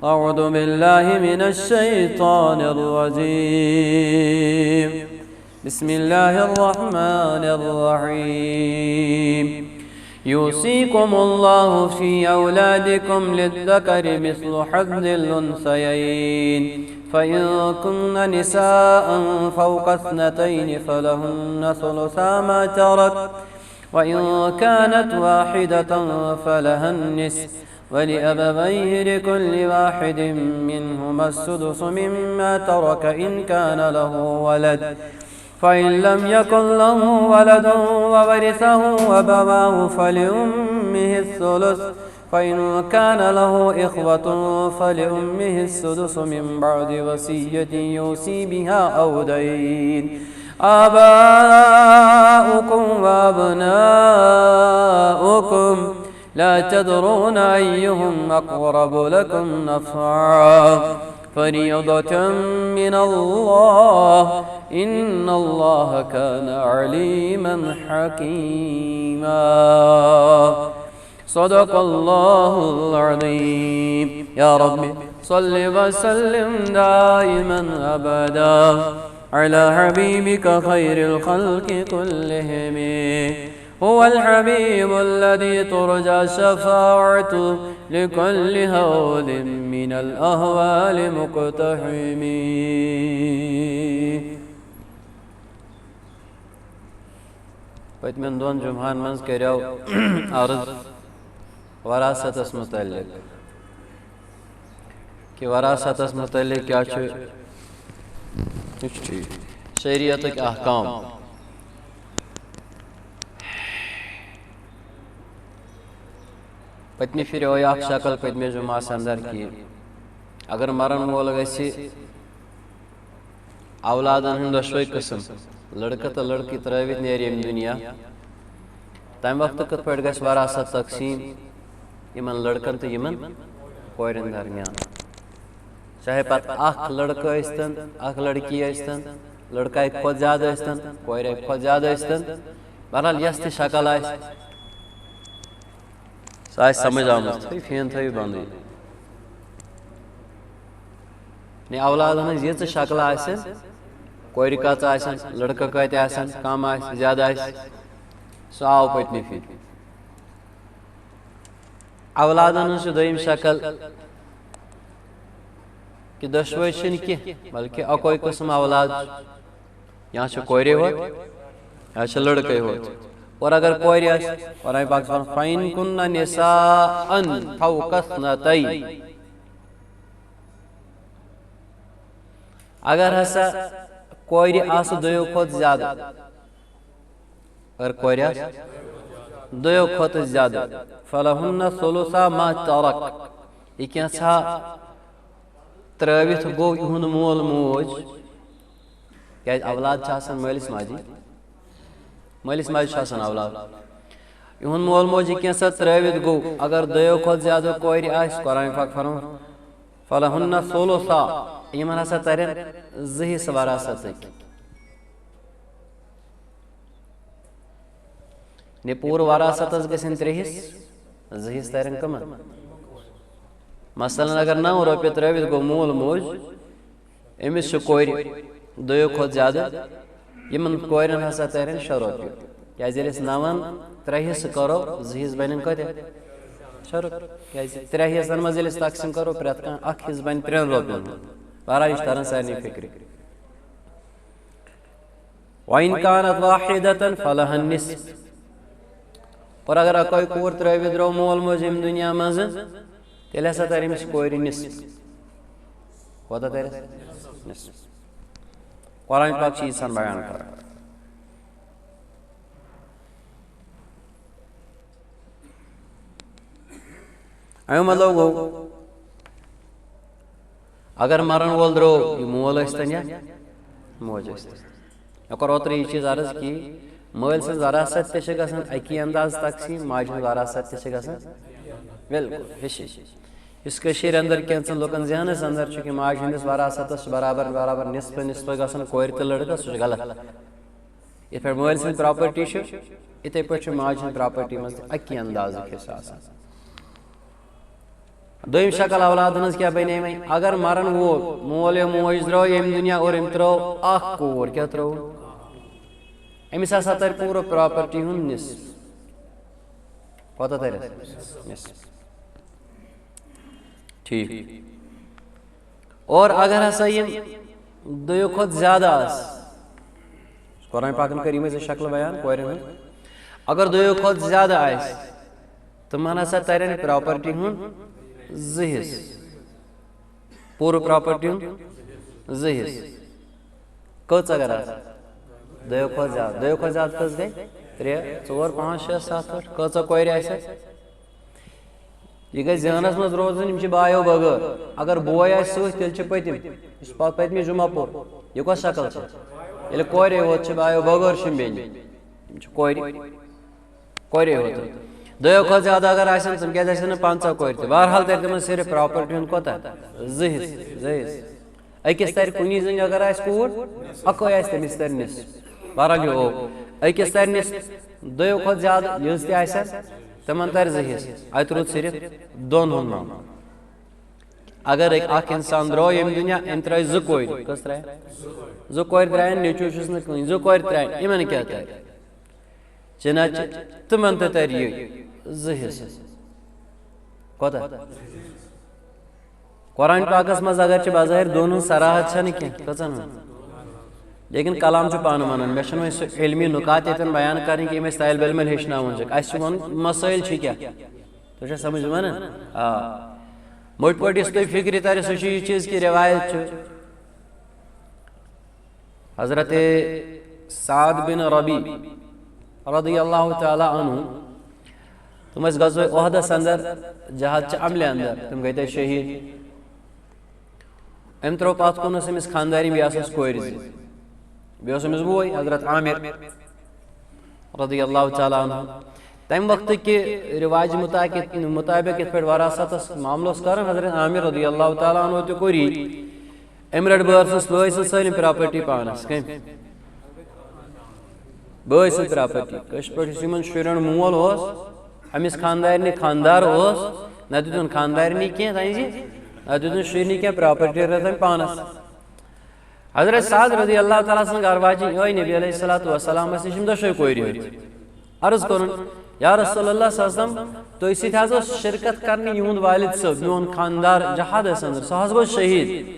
أعوذ بالله من الشيطان الرجيم بسم الله الرحمن الرحيم يوصيكم الله في أولادكم للذكر مثل حظ الأنثيين فإن كن نساء فوق اثنتين فلهن ثلثا ما ترك وإن كانت واحدة فلها النصف ولأبويه لكل واحد منهما السدس مما ترك إن كان له ولد فإن لم يكن له ولد وورثه أبواه فلأمه الثلث فإن كان له إخوة فلأمه السدس من بعد وصية يوصي بها أو دين آباؤكم وأبناؤكم لا تدرون أيهم أقرب لكم نفعا فريضة من الله إن الله كان عليما حكيما صدق الله العظيم يا رب صل وسلم دائما أبدا على حبيبك خير الخلق كلهم هو الحبيب الذي ترجى شفاعته لكل هول من الأهوال مقتحم پتمن دون جمعان منز کریو عرض وراثت اس متعلق کہ وراثت اس متعلق کیا چھو شریعت کے احکام پتمی پھر ہوئی اخ شکل پتمی جمعہ اندر کی اگر مرن وول گسی اولادن ہند دشوئی قسم لڑکہ تو لڑکی ترائیویت نیریم دنیا تیم وقت کت پڑ گس وراثت تقسیم یمن لڑکن تو یمن کوئرن درمیان چاہے پت اخ لڑکہ استن اخ لڑکی استن لڑکہ ایک خود زیادہ استن کوئر ایک خود زیادہ استن بہرحال یستی شکل آئیس سائے سمجھ آمد تھوئی فین تھوئی بندی نی اولاد ہمیں یہ شکل آئیسن کوئی کت آئیسن لڑکہ کت آئیسن کم آئیس زیادہ آئیس سو آو پتنی فین اولاد ہمیں سے دویم شکل کہ دشوئی چھن کی بلکہ اکوئی قسم اولاد یہاں سے کوئری ہوت یہاں سے لڑکے ہوت اور اگر کوئی آئیس قرآن پاک فرمان فَإِن كُنَّ نِسَاءً فَوْقَ اثْنَتَيْنِ اگر ہسا کوئی آس دویو خود زیادہ اگر کوئی آس دویو خود زیادہ فَلَهُنَّ ثُلُثَا مَا تَرَكَ یہ کیا تھا تراویت گو یہن مول موج کیا اولاد چاہسن مالس ماجی مالس ماجی چاہسن اولاد یہن مول موج کیا سا تراویت گو اگر دیو خود زیادہ کوئی آئیس قرآن پاک فرمان فَلَهُنَّ ثُلُثَا یہ منہ سا ترین زہی سوارا سا سکی نی پور وراثت اس گسن تریہس زہیس ترین کمن مثلا اگر 9 روپیہ تراویت گو مول موج امیس چھ کوئی دیو خود زیادہ یمن کوئرن ہسا ترین 6 روپیہ کیا زیلیس 9 تریہس کرو زہیس بینن کتے 6 روپیہ تریہس انمہ زیلیس تقسیم کرو پریت کان اکھ حص بین 3 روپیہ بارہ اشترن سارنی فکری وَإِن كَانَتْ وَاحِدَةً فَلَهَا النِّصْفُ اور اگر اکوئی کور تراویت رو مول موج ام دنیا مزن تیل ایسا تریمش کوئی نصف ہوتا تیرے نصف قرآن پاک چیز سن بیان کر ایو مطلب گو اگر مرن وول درو یہ مول استن یا موج استن اکر اوتر یہ چیز عرض کی مول سے وراثت تہ چھ گژھان اکی انداز تقسیم ماجہ وراثت تہ چھ گژھان بالکل ہشی اس کشیر اندر کینسن لوکن ذہنس اندر چھ کہ ماج ہندس وراثتس برابر برابر نصف نصف گژھان کور تہ لڑکہ سہ غلط یہ پھر مول سے پراپرٹی چھ اتھے پہ ماج ہند پراپرٹی مز اکی انداز حصہ آسان دویم شکل اولاد ہنز کیا بنے میں اگر مرن وول مول یا موج درو یم دنیا اور ام ترو اخ کور کیا ترو امس ہسا تر پورا پراپرٹی ہند نصف پتہ تر نصف ٹھیک اور اگر ہسا یم دویو کھت زیادہ آس قرآن پاکن کریم سے شکل بیان کورن ہند اگر دویو کھت زیادہ آس تمہن ہسا ترن پراپرٹی ہند زہس پورا پراپرٹی ہند زہس کچ اگر آس دویو کھت زیادہ کس گئی 3 4 5 6 7 8 کچ کور آس یہ گئی ذہنس مز روزن یم بایو بغیر اگر بوے آس ست تیل پتم اس پتمہ جمعہ پور یہ کس شکل یل کورے ہوت بایو بغیر بین کورے ہوت دویو کھت زیادہ اگر آسن تم کیا 50 کور تہ بہرحال تر تم صرف پراپرٹی ہند کوتا زہس اکس تر کنی زنگ اگر آس کور اکوے آس تمس تر نصف بہرحال یہ اکس تر نصف دویو کھت زیادہ یس تہ آسن تمن تر زہس ات رود صرف دون ہند نام اگر اخ انسان درو یم دنیا ام ترائی 2 کور کس ترائی 2 کور ترائن نیچو چھس نہ کہیں 2 کور ترائن یمن کیا تر چنانچہ تمن تہ تر یہ زہس کوتا قرآن پاکس مز اگر بظاہر دونوں سراحت چھ کی کچن لیکن کلام پان ون مے علمی نکات یتن بیان کریں کہ امس طالب علم ہیچناون اس مسائل کیا تو سمجھ ون موٹ پوٹ اس تھی فکر تر سہ یہ چیز کی روایت حضرت سعد بن ربی رضی اللہ تعالی عنہ تم غزوہ احدس اندر جہاد عملہ اندر تم گئی تھے شہید ام ترو پات کن امس خانداری بیس کور بیس امس بوے حضرت عامر رضی اللہ تعالی عنہ تم وقت کہ رواج مطابق ات پہ وراثت معاملہ کران حضرت عامر رضی اللہ تعالی عنہ تہ کوری ام رٹ بارسس بھائی سن سالم پراپرٹی پانس کم بھائی سن پراپرٹی کش پہ شرین مول امس خاندارنی خاندار نہ دن خاندارنی کی نہ دن شرنی کی پراپرٹی رتن پانس حضرت سعد رضی اللہ تعالیٰ سن گھر واجی نبی علیہ السلام نش دشوے کور عرض کرن یا رسول اللہ صلی اللہ علیہ وسلم تو اسی تھا شرکت کرنے یہند والد صاحب میون خاندار جہاد اندر سہ گو شہید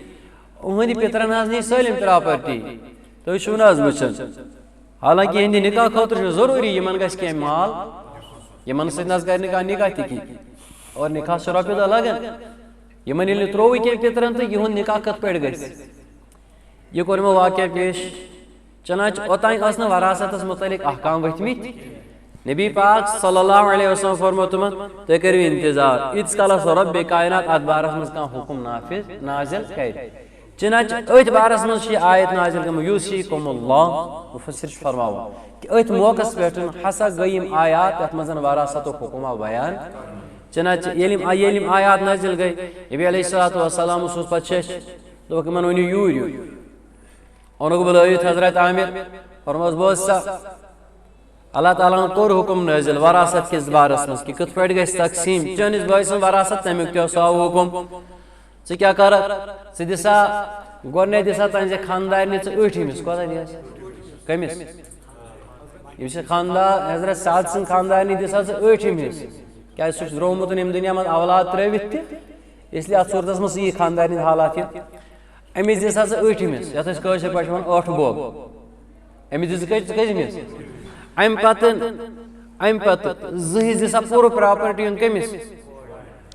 اہند پترن نی سالم پراپرٹی تھی چھو ناز وچن حالانکہ ہندی نکاح خاطر ضروری یمن گھس کی مال یمن ست ناز کر نکاح تہ کی اور نکاح سے رۄپیہِ دہ لگن یمن ییٚلہِ ترووٕے کینٛہہ پترن تو یہند نکاح کت پہ گژھِ یہ کور مو واقعہ پیش چنانچہ اوتان ٲس نہٕ وراثتس متعلق احکام ؤتھمٕتۍ نبی پاک صلی اللہ علیہ وسلم فرمو تمن تُہۍ کٔرِو انتظار ییٖتِس کالس رب کائنات اتھ بارس منٛز کانٛہہ حکم نازل کرِ چنانچہ أتھۍ بارس منٛز چھِ یہِ آیت نازل گٔمٕژ یوٗصیکُم اللہ مُفسر چھُ فرماوان کہ أتھۍ موقعس پٮ۪ٹھ ہسا گٔے یِم آیات یتھ منٛز وراثتُک حکم آو بیان چنانچہ ییٚلہِ یِم آیات نازل گٔے نبی علیہ السلام اوس پتہٕ شیٚش دوٚپُکھ یِمن ؤنِو یوٗرۍ اونُکھ بُلٲوِتھ حضرت عامر فرموس بوز سا اللہ تعالیٰ ہن کوٚر حکم نازل وراثت کس بارس منٛز کہ کِتھ پٲٹھۍ گژھِ تقسیٖم چٲنِس بٲے سٕنٛز وراثت تمیُک تہِ اوس آو حکم ژٕ کیٛاہ کرکھ ژٕ دِسا گۄڈٕنیتھ دِسا تہنٛزِ خاندارنہِ ژٕ أٹھ أمِس کوتاہ دِیَس کٔمِس ییٚمِس یہِ خاندار حضرت سعد سٕنٛز خاندارنہِ دِسا ژٕ أٹھ أمِس کیٛازِ سُہ چھُ درٛومُت ییٚمہِ دُنیا منٛز اولاد ترٲوِتھ تہِ اسلیے اتھ صوٗرتس منٛز یی خاندارنہِ ہٕنٛدۍ حالات یہِ أمِس دِسا ژٕ أٹھ أمِس یتھ أسۍ کٲشِر پٲٹھۍ وَنان ٲٹھ بوگ أمِس دِژٕ ژٕ کٔژ أمِس امہِ پتہٕ زٕ حِصہٕ دِسا پوٗرٕ پراپرٹی ہُنٛد کٔمِس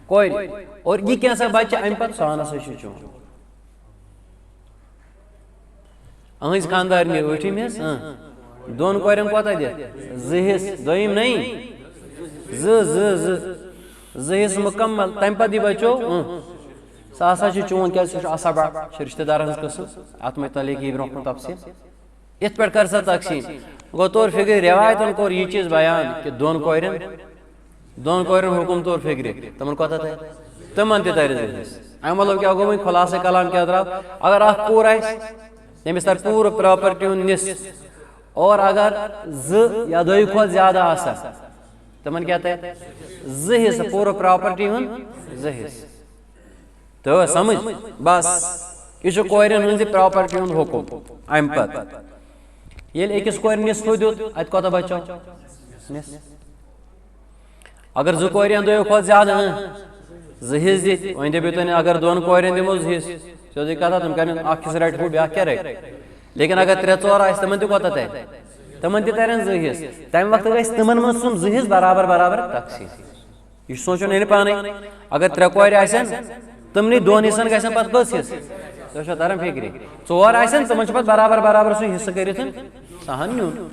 کورِ اور یہِ کینٛژھا بچہِ امہِ پتہٕ سُہ ہنا سا چھُ چون أہٕنٛزِ خاندارنہِ أٹھ أمِس دۄن کورٮ۪ن کوتاہ دِتھ زٕ حِصہٕ دوٚیِم نٔے زٕ حِصہٕ مُکمل تمہِ پتہٕ یہِ بچو سُہ ہسا چھُ چون کیٛازِ سُہ چھُ اصابہ چھُ رشتہٕ دارن ہٕنٛز قٕصہٕ اتھ متعلق یی برونٛہہ کُن تفصیٖل یِتھ پٲٹھۍ کر سا تقسیٖم گوٚو طور فِکرِ روایتن کوٚر یہِ چیٖز بیان کہ دۄن کورٮ۪ن حکم طور فِکرِ تمن کوتاہ ترِ تمن تہِ ترِ زٕ حِصہٕ امہِ مطلب کیٛاہ گوٚو وۄنۍ خُلاصے کلام کیٛاہ درٛاو اگر اکھ کوٗر آسہِ تٔمِس ترِ پوٗرٕ پراپرٹی ہُنٛد نصف اور اگر زٕ یا دۄیہِ کھۄتہٕ زیادٕ آسن تمن کیٛاہ ترِ زٕ حِصہٕ پوٗرٕ پراپرٹی ہُنٛد زٕ حِصہٕ تو سمجھ بس یہ کورین ہز پراپرٹی ہند حکم ام پتہ یل اکس کور نصف دیت ات کوتہ بچو نصف اگر زٕ کورین دۄیو کھۄتہٕ زیادٕ زٕ حصہٕ دِتھ وۄنۍ دٔپِو تُہۍ اگر دۄن کورین دِمو زٕ حصہٕ سیوٚدُے کتھا تِم کرن اکھ حصہٕ رٹہِ ہُہ بیٛاکھ کیٛاہ رٹہِ لیکن اگر 3-4 آسہِ تِمن تہِ کوتاہ ترِ تِمن تہِ ترن 2 حصہٕ تمہِ وقتہٕ گژھِ تِمن منٛز سُم 2 حصہٕ برابر برابر تقسیٖم یہ سوچن یعنی پانے اگر 3 کورِ آسن تمنٕے 2 حصن گژھن پتہٕ کٔژ حصہٕ تۄہہِ چھو تران فکرِ 4 آسن تمن چھُ پتہٕ برابر برابر سُہ حصہٕ کٔرِتھ سہن نیُن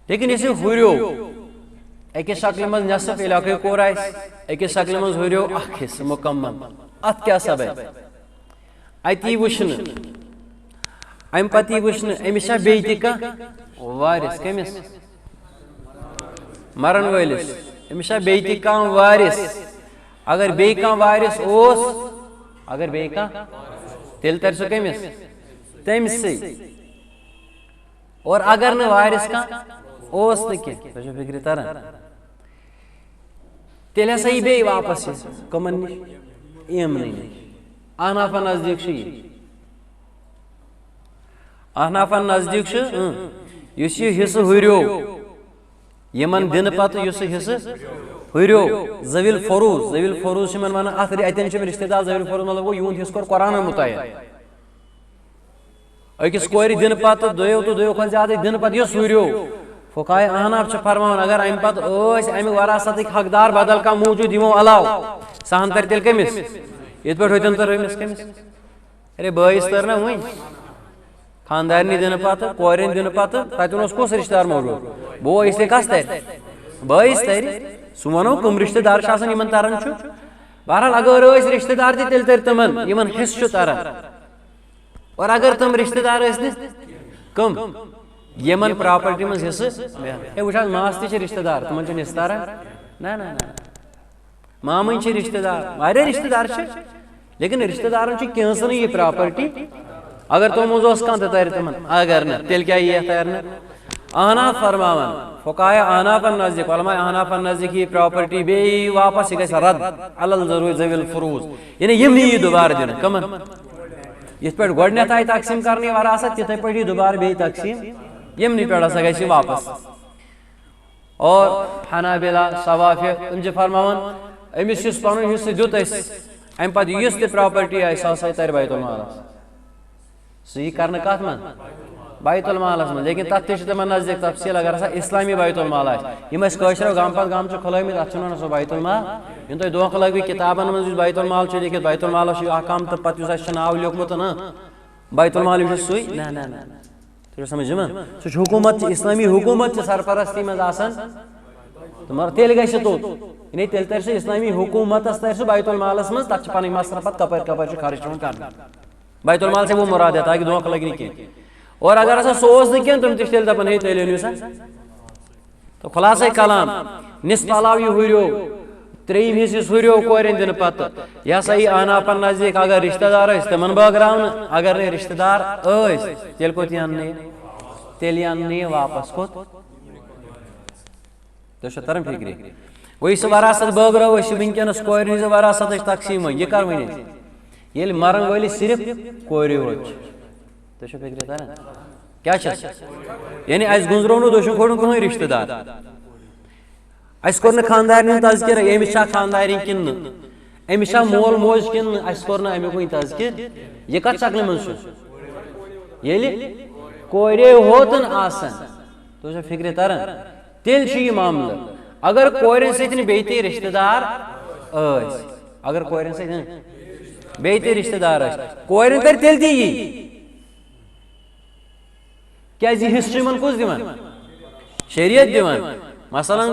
لیکن یہ ہُریو أکِس شکلہِ منٛز نصف ییٚلہِ اکھٕے کور آسہِ أکِس شکلہِ منٛز ہُریو اکھ حصہٕ مُکمل اتھ کیٛاہ سبب اتہِ یی وٕچھنہٕ امہِ پتہٕ یی وٕچھنہٕ أمِس چھا بیٚیہِ تہِ کانٛہہ وارِث کٔمِس مرن وٲلِس أمِس چھا بیٚیہِ تہِ کانٛہہ وارِث اگر بیٚیہِ کانٛہہ وارِث اوس اگر بیٚیہِ کانٛہہ تیٚلہِ ترِ سُہ کٔمِس تٔمسٕے اور اگر نہٕ وارِث کانٛہہ اوس نہٕ کینٛہہ تۄہہِ چھو فکرِ تران تیٚلہِ ہسا یی بیٚیہِ واپس یہِ کٕمن نِش یِمنٕے نِش احنافن نزدیٖک چھُ یہِ احنافن نزدیٖک چھُ یُس یہِ حصہٕ ہُریو یمن دِنہٕ پتہٕ یُس سُہ حصہٕ ہُریو ذویل فروض چھِ یِمن ونان اتھ اتٮ۪ن چھِ یِم رشتہٕ دار ذویل فروض مطلب گوٚو یِہُنٛد حصہٕ کوٚر قرآنن مُتعین أکِس کورِ دِنہٕ پتہٕ دۄیو تہٕ دۄیو کھۄتہٕ زیادٕ دِنہٕ پتہٕ یُس ہُریو فقہاء احناف چھِ فرماوان اگر امہِ پتہٕ ٲسۍ امہِ وراثتٕکۍ حقدار بدل کانٛہہ موٗجوٗد یِمو علاوٕ سہن ترِ تیٚلہِ کٔمِس یِتھ پٲٹھۍ ہوٚتٮ۪ن تٔر أمِس کٔمِس ارے بٲیِس تٔر نا وٕنۍ خاندارنہِ دِنہٕ پتہٕ کورٮ۪ن دِنہٕ پتہٕ تتٮ۪ن اوس کُس رشتہٕ دار موٗجوٗد بوے اس لیے کس ترِ بٲیِس ترِ سُہ ونو کٕم رشتہٕ دار چھِ آسان یِمن تران چھُ بہرحال اگر ٲسۍ رشتہٕ دار تہِ تیٚلہِ ترِ تِمن یِمن حصہٕ چھُ تران اور اگر تِم رشتہٕ دار ٲسۍ نہٕ کٕم یمن پراپرٹی منٛز حصہٕ ہے وٕچھ حظ ماس تہِ چھِ رشتہٕ دار تِمن چھُنہٕ حصہٕ تران نہ مامٕنۍ چھِ رشتہٕ دار واریاہ رشتہٕ دار چھِ لیکن رشتہٕ دارن چھُ کینٛژھنٕے یہِ پراپرٹی اگر تِمو منٛز اوس کانٛہہ تہِ ترِ تِمن اگر نہٕ تیٚلہِ کیٛاہ یی یتھ ترنہٕ احناف فرماوان فقہاء احنافن نزدیٖک علماء احنافن نزدیٖک یی پراپرٹی بیٚیہِ واپس یہِ گژھِ رد علل ذویل فروض یعنی یِم یی دُبارٕ دِنہٕ کٕمن یِتھ پٲٹھۍ گۄڈٕنیتھ آیہِ تقسیٖم کرنہٕ یہِ وراثت تِتھٕے پٲٹھۍ یی دُبارٕ بیٚیہِ تقسیٖم یِمنٕے پٮ۪ٹھ ہسا گژھِ یہِ واپس اور حنابلہ صوافیہ تِم چھِ فرماوان أمِس یُس پنُن حصہٕ دیُت اَسہِ امہِ پتہٕ یُس تہِ پراپرٹی آسہِ سۄ ہسا ترِ بیت المالس سُہ یی کرنہٕ کتھ منٛز بیت المالس منٛز لیکن تتھ تہِ چھُ تِمن نزدیٖک تفصیٖل اگر ہسا اسلامی بیت المال آسہِ یِم اَسہِ کٲشرو گامہٕ پتہٕ گامہٕ چھِ کھُلٲومٕتۍ اتھ چھِ ونان سُہ بیت المال یِم تۄہہِ دھوکہٕ لٲگِو کِتابن منٛز یُس بیت المال چھُ لیکھِتھ بیت المالس چھُ احکام تہٕ پتہٕ یُس اَسہِ چھُ ناو لیوکھمُت بیت المال یہِ چھُ سُے نہ تُہۍ چھِو سمجھ یِوان سُہ چھُ حکوٗمت چہِ اسلامی حکوٗمت چہِ سرپرستی منٛز آسان تہٕ مگر تیٚلہِ گژھِ توٚت یعنی تیٚلہِ ترِ سُہ اسلامی حکوٗمتس ترِ سُہ بیت المالس منٛز تتھ چھِ پنٕنۍ مصرف پتہٕ کپٲرۍ کپٲرۍ چھُ خرٕچ یِوان کرنہٕ بیت المال سے وہ مراد ہے تاکہ دھوکہٕ لگہِ نہٕ کینٛہہ اور اگر ہسا سُہ اوس نہٕ کینٛہہ تِم تہِ چھِ تیٚلہِ دپان ہے تیٚلہِ أنِو سا تہٕ خُلاصے کلام نصف علاوٕ یہِ ہُریو 3 حصہٕ یُس ہُریو کورٮ۪ن دِنہٕ پتہٕ یہِ ہسا یی احنافن نزدیٖک اگر رشتہٕ دار ٲسۍ تِمن بٲگراونہٕ اگر نہٕ رشتہٕ دار ٲسۍ تیٚلہِ کوٚت یی اننہٕ یہِ تیٚلہِ یی اننہٕ یہِ واپس کوٚت تۄہہِ چھو تران فکرِ گوٚو یہِ سُہ وراثت بٲگرو أسۍ وٕنکیٚنس کورِ ہٕنٛزِ وراثتٕچ تقسیٖم یہِ کر وۄنۍ أسۍ ییٚلہِ مرن وٲلِس صرف کورِ یوت چھُ تۄہہِ چھو فکرِ تران کیٛاہ چھس یعنی اَسہِ گُزرو نہٕ دۄشوٕے کھوڑُن کٕہٕنۍ رشتہٕ دار اَسہِ کوٚر نہٕ خاندارنہِ ہُنٛد تذکِر أمِس چھا خاندارِنۍ کِنہٕ نہٕ أمِس چھا مول موج کِنہٕ نہٕ اَسہِ کوٚر نہٕ امیُک وٕنہِ تذکِر یہِ کتھ شکلہِ منٛز چھُ ییٚلہِ کورے ہوتن آسان تۄہہِ چھو فکرِ تران تیٚلہِ چھُ یہِ معاملہٕ اگر کورٮ۪ن سۭتۍ نہٕ بیٚیہِ تہِ رشتہٕ دار ٲسۍ اگر کورٮ۪ن سۭتۍ بیٚیہِ تہِ رشتہٕ دار ٲسۍ کورٮ۪ن ترِ تیٚلہِ تہِ یی کیٛازِ یہِ حصہٕ چھُ یِمن کُس دِوان شریعت دِوان مثلاً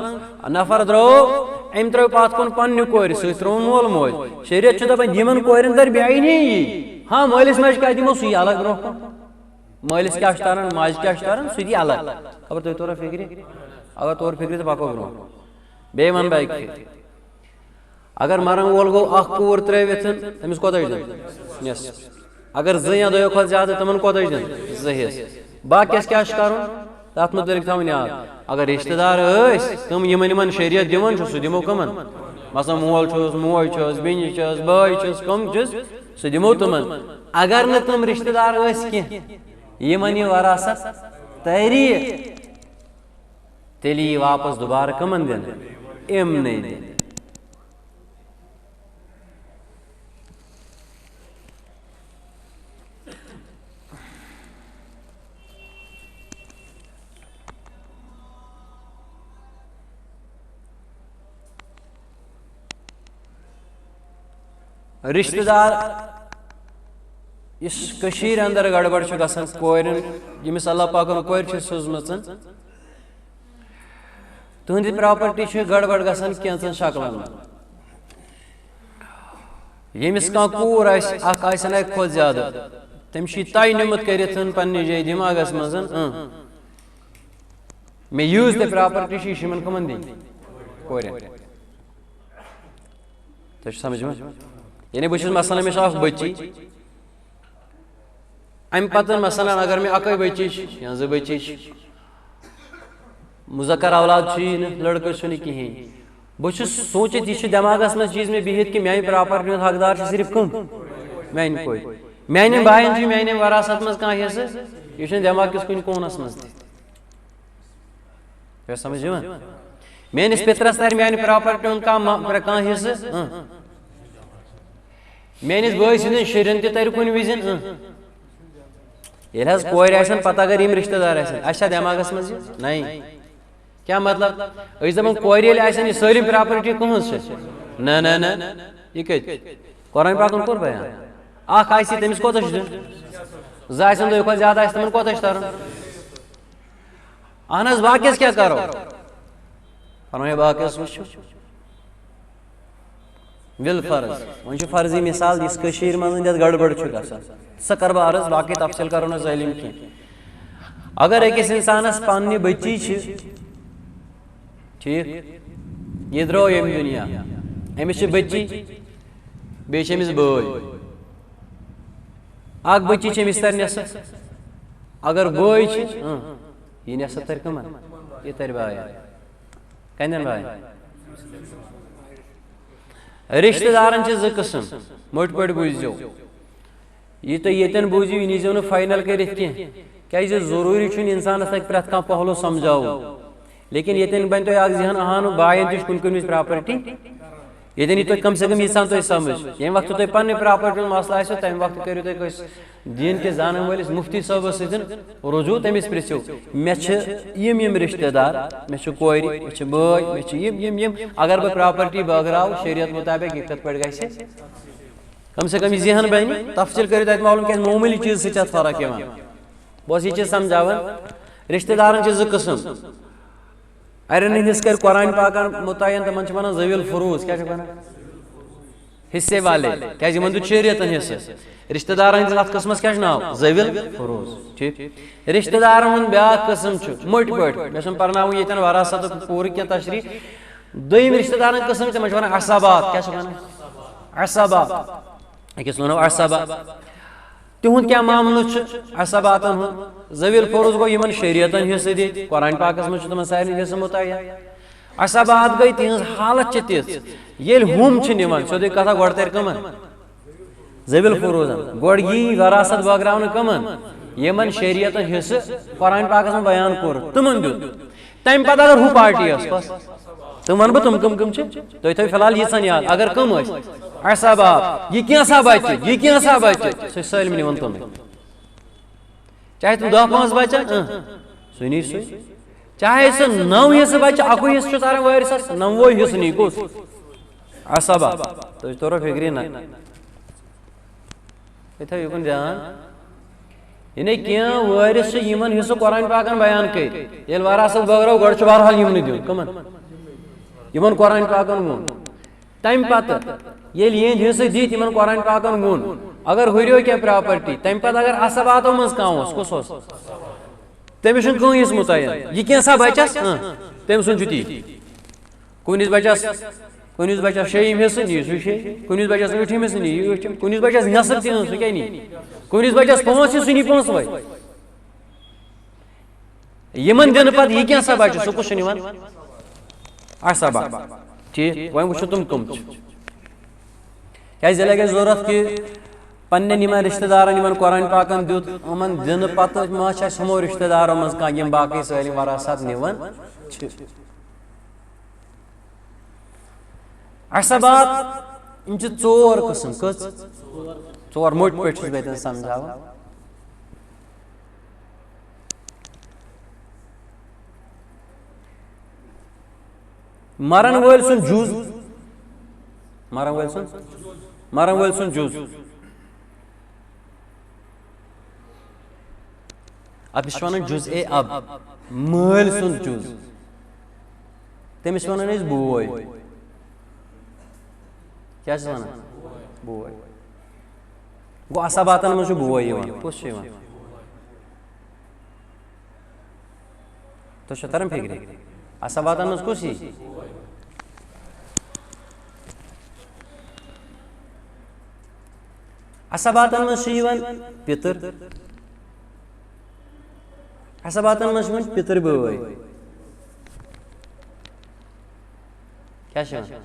نفر درٛاو أمۍ ترٛٲو پتھ کُن پننہِ کورِ سۭتۍ ترٛووُن مول موج شریعت چھُ دپان یِمن کورٮ۪ن ترِ بیٚیہِ یی ہاں مٲلِس ماجہِ کیٛاہ دِمو سُہ یی الگ برونٛہہ کُن مٲلِس کیٛاہ چھُ تران ماجہِ کیٛاہ چھُ تران سُہ دی الگ خبر تۄہہِ تورا فکرِ اگر تور فکرِ تہٕ پکو برونٛہہ بیٚیہِ ونہٕ بہٕ اکہِ پھِرِ اگر مرن وول گوٚو اکھ کوٗر ترٲوِتھ تٔمِس کوتاہ چھُ دیُن نصف اگر 2 یا 2 کھۄتہٕ زیادٕ تِمن کوتاہ چھُ دیُن 2 حصہٕ باقیس کیٛاہ چھُ کرُن تتھ متعلق تھاوُن یاد اگر رشتہٕ دار ٲسۍ تِم یِمن شریعت دِوان چھُ سُہ دِمو کٕمن مثلا مول چھُس موج چھُس بیٚنہِ چھَس بٲے چھُس کم چھُس سُہ دِمو تِمن اگر نہٕ تِم رشتہٕ دار ٲسۍ کینٛہہ یِمن یہِ وراثت تاری تیٚلہِ یی واپس دوبارٕ کٕمن دِنہٕ یِمنٕے دِنہٕ رشتہٕ دار یُس کٔشیٖرِ انٛدر گڑبڑ چھُ گژھان کورٮ۪ن ییٚمِس اللہ پاکن کورِ چھِ سوٗزمٕژ تُہنٛدِ پراپرٹی چھِ گڑبڑ گژھان کینٛژن شکلن منٛز ییٚمِس کانٛہہ کوٗر آسہِ اکھ آسن اکہِ کھۄتہٕ زیادٕ تٔمِس چھُ یہِ طے نِمُت کٔرِتھ پننہِ جایہِ دٮ۪ماغس منٛز مےٚ یۭژ تہِ پراپرٹی چھِ یہِ چھِ یِمن کٕمن دِنۍ کورٮ۪ن تۄہہِ چھُ سمجھ یِوان یعنی بہٕ چھُس مثلاً مےٚ چھُ اکھ بٔچی امہِ پتہٕ مثلاً اگر مےٚ اکٕے بٔچی چھِ یا زٕ بٔچی چھِ مُذکر اولاد چھُیی نہٕ لڑکہٕ چھُنہٕ کِہیٖنۍ بہٕ چھُس سوٗنٛچِتھ یہِ چھُ دٮ۪ماغس منٛز چیٖز مےٚ بِہِتھ کہِ میانہِ پراپرٹی ہُنٛد حقدار چھِ صرف کٕم میانہِ کورِ میانٮ۪ن باین چھُ میانہِ وراثت منٛز کانٛہہ حصہٕ یہِ چھُنہٕ دٮ۪ماغ کِس کُنہِ کوٗنس منٛز تہِ چھا سمجھ یِوان میٲنِس پِترس ترِ میانہِ پراپرٹی ہُنٛد کانٛہہ حصہٕ میٲنِس بٲے سٕنٛدٮ۪ن شُرٮ۪ن تہِ ترِ کُنہِ وِزِ ییٚلہِ حظ کورِ آسن پتہٕ اگر یِم رشتہٕ دار آسن اسہِ چھا دٮ۪ماغس منٛز یہِ نَے کیٛاہ مطلب أسۍ چھِ دپان کورِ ییٚلہِ آسن یہِ سٲلِم پراپرٹی کٕہٕنٛز چھِ نہ نہ نہ یہِ کتہِ قرآن پاکن کوٚر بیان اکھ آسہِ تٔمِس کوتاہ چھُ دیُن زٕ آسن دۄیو کھۄتہٕ زیادٕ آسہِ تِمن کوتاہ چھُ ترُن اہن حظ باقیس کیٛاہ کرو فرمایا باقیس وٕچھِو ول فرض وۄنۍ چھُ فرضی مثال یُس کٔشیٖرِ منٛز یتھ گڑبڑ چھُ گژھان سۄ کرٕ بہٕ عرض باقٕے تفصیل کرو نہٕ ظٲلِم کینٛہہ اگر أکِس انسانس پننہِ بٔچی چھِ ٹھیٖک یہِ درٛاو ییٚمہِ دُنیا أمِس چھِ بٔچی بیٚیہِ چھِ أمِس بٲے اکھ بٔچی چھِ أمِس ترِ نٮ۪صف اگر بٲے چھِ یہِ نٮ۪صف ترِ کٕمن یہِ ترِ باین کَنٮ۪ن باین رشتہٕ دارن چھِ زٕ قٕسم موٚٹۍ پٲٹھۍ بوٗززیو یہِ تُہۍ ییٚتٮ۪ن بوٗزِو یہِ نیٖزیو نہٕ فاینل کٔرِتھ کینٛہہ کیازِ ضروٗری چھُنہٕ انسانس لگہِ پرٛٮ۪تھ کانٛہہ پہلوٗ سمجھاوُن لیکن ییٚتٮ۪ن بنہِ تۄہہِ اکھ ذہن اہان باین تہِ چھِ کُنہِ کُنہِ وِزِ پراپرٹی ییٚتٮ۪ن یی تۄہہِ کم سے کم ییٖژہن تۄہہِ سمجھ ییٚمہِ وقتہٕ تۄہہِ پننہِ پراپرٹی ہُنٛد مسلہٕ آسیو تمہِ وقتہٕ کٔرِو تُہۍ کٲنٛسہِ دیٖن کِس زانن وٲلِس مُفتی صٲبس سۭتۍ رجوٗع تٔمِس پرژھِو مےٚ چھِ یِم رشتہٕ دار مےٚ چھِ کورِ مےٚ چھِ بٲے مےٚ چھِ یِم اگر بہٕ پراپرٹی بٲگراو شریعت مُطابق یہِ کِتھ پٲٹھۍ گژھِ کم سے کم یہِ ذہن بنہِ تفصیل کٔرِو تتہِ معلوٗم کیازِ معموٗلی چیٖز سۭتۍ چھِ اتھ فرق یِوان بہٕ اوسُس یہِ چیٖز سمجھاوان رشتہٕ دارن چھِ زٕ قٕسم اَرٮ۪ن ہٕنٛدۍ حِصہٕ کرِ قرآن پاکن مُتعین تِمن چھِ ونان ذوی الفروٗض کیٛاہ چھِ ونان حصے والے کیازِ یِمن دیُت شریعتن حصہٕ رشتہٕ دارن ہٕنٛدِس اتھ قٕسمس کیٛاہ چھُ ناو ذوی الفروٗض ٹھیٖک رشتہٕ دارن ہُنٛد بیٛاکھ قٕسم چھُ موٚٹۍ پٲٹھۍ مےٚ چھُنہٕ پرناوُن ییٚتٮ۪ن وراثتُک پوٗرٕ کینٛہہ تشریح دوٚیِم رشتہٕ دارن قٕسم تِمن چھِ ونان عصبات کیٛاہ چھِ ونان عصبات أکِس وَنو عصبات تِہُنٛد کیٛاہ معاملہٕ چھُ عصباتن ہُنٛد ذوی الفروٗض گوٚو یِمن شریعتن حصہٕ دِتھ قرآن پاکس منٛز چھُ تِمن سارنٕے حصہٕ مُتعین عصبات گٔے تِہنٛز حالت چھِ تِژھ ییٚلہِ ہُم چھِ نِوان سیوٚدُے کتھا گۄڈٕ ترِ کٕمن ذوی الفروٗضن گۄڈٕ یی وراثت بٲگراونہٕ کٕمن یِمن شریعتن حصہٕ قرآن پاکس منٛز بیان کوٚر تِمن دیُت تمہِ پتہٕ اگر ہُہ پارٹی ٲس کۄس تِم ونہٕ بہٕ تِم کٕم چھِ تُہۍ تھٲیِو فِلحال ییٖژہن یاد اگر کٕم ٲسۍ عصبات یہِ کینٛژھا بچہِ یہِ کینٛژھا بچہِ سُہ چھِ سٲلِم نِوان تِمے چاہے تِم 10-15 بچن سُہ نی سُے چاہے سُہ 9 حصہٕ بچہِ اَکُے حصہٕ چھُ تران وٲرِثس 9وے حصہٕ نی کُس عصبات تُہۍ توٚرو فِکرِ نہ تُہۍ تھٲیِو یُکُن دھیان یعنی کینٛہہ وٲرِث چھِ یِمن حصہٕ قرآن پاکن بیان کٔرۍ ییٚلہِ وراثت بٲگرو گۄڈٕ چھُ بہرحال یِمنٕے دیُن کٕمن یِمن قرآن پاکن ووٚن تمہِ پتہٕ ییٚلہِ یِہنٛدۍ حصہٕ دِتھ یِمن قرآن پاکن ووٚن اگر ہُریو کینٛہہ پراپرٹی تمہِ پتہٕ اگر عصباتو منٛز کانٛہہ اوس کُس اوس تٔمِس چھُنہٕ کٕہٕنۍ حصہٕ مُتعین یہِ کینٛژھا بچس تٔمۍ سُنٛد چھُ تی کُنِس بچس 6یِم حصہٕ نی سُہ 6 کُنِس بچس 8یِم حصہٕ نی یہِ 8یِم کُنِس بچس نٮ۪صف تہِ سُہ کیٛاہ نی کُنِس بچس 5 حصہٕ سُہ نی 5وے یِمن دِنہٕ پتہٕ یہِ کینٛژھا بچہِ سُہ کُس چھُ نِوان عصبات ٹھیک وۄنۍ وٕچھو تِم کٕم چھِ کیازِ ییٚلہِ گژھِ ضروٗرت کہِ پننٮ۪ن یِمن رِشتہٕ دارن یِمن قرآن پاکن دیُت یِمن دِنہٕ پتہٕ ما چھِ اَسہِ ہُمو رِشتہٕ دارو منٛز کانٛہہ یِم باقٕے سٲلِم وراثت نِوان چھِ عصبات یِم چھِ ژور قٕسم کٔژ ژور موٚٹۍ پٲٹھۍ چھُس بہٕ ییٚتٮ۪ن سمجھاوان مرن وٲلۍ سُنٛد جُز مرن وٲلۍ سُنٛد جُز اتھ چھِ ونان جُز اے اب مٲلۍ سُنٛد جُز تٔمِس ونان أسۍ بوے کیٛاہ چھِس ونان بوے گوٚو عصباتن منٛز چھُ بوے یِوان کُس چھُ یِوان تۄہہِ چھا تران فِکرِ عصباتن منٛز کُس یی عصباتن منٛز چھُ یِوان پِتٕر عصباتن منٛز چھُ یِوان پِتٕر بٲے کیٛاہ چھُ یِوان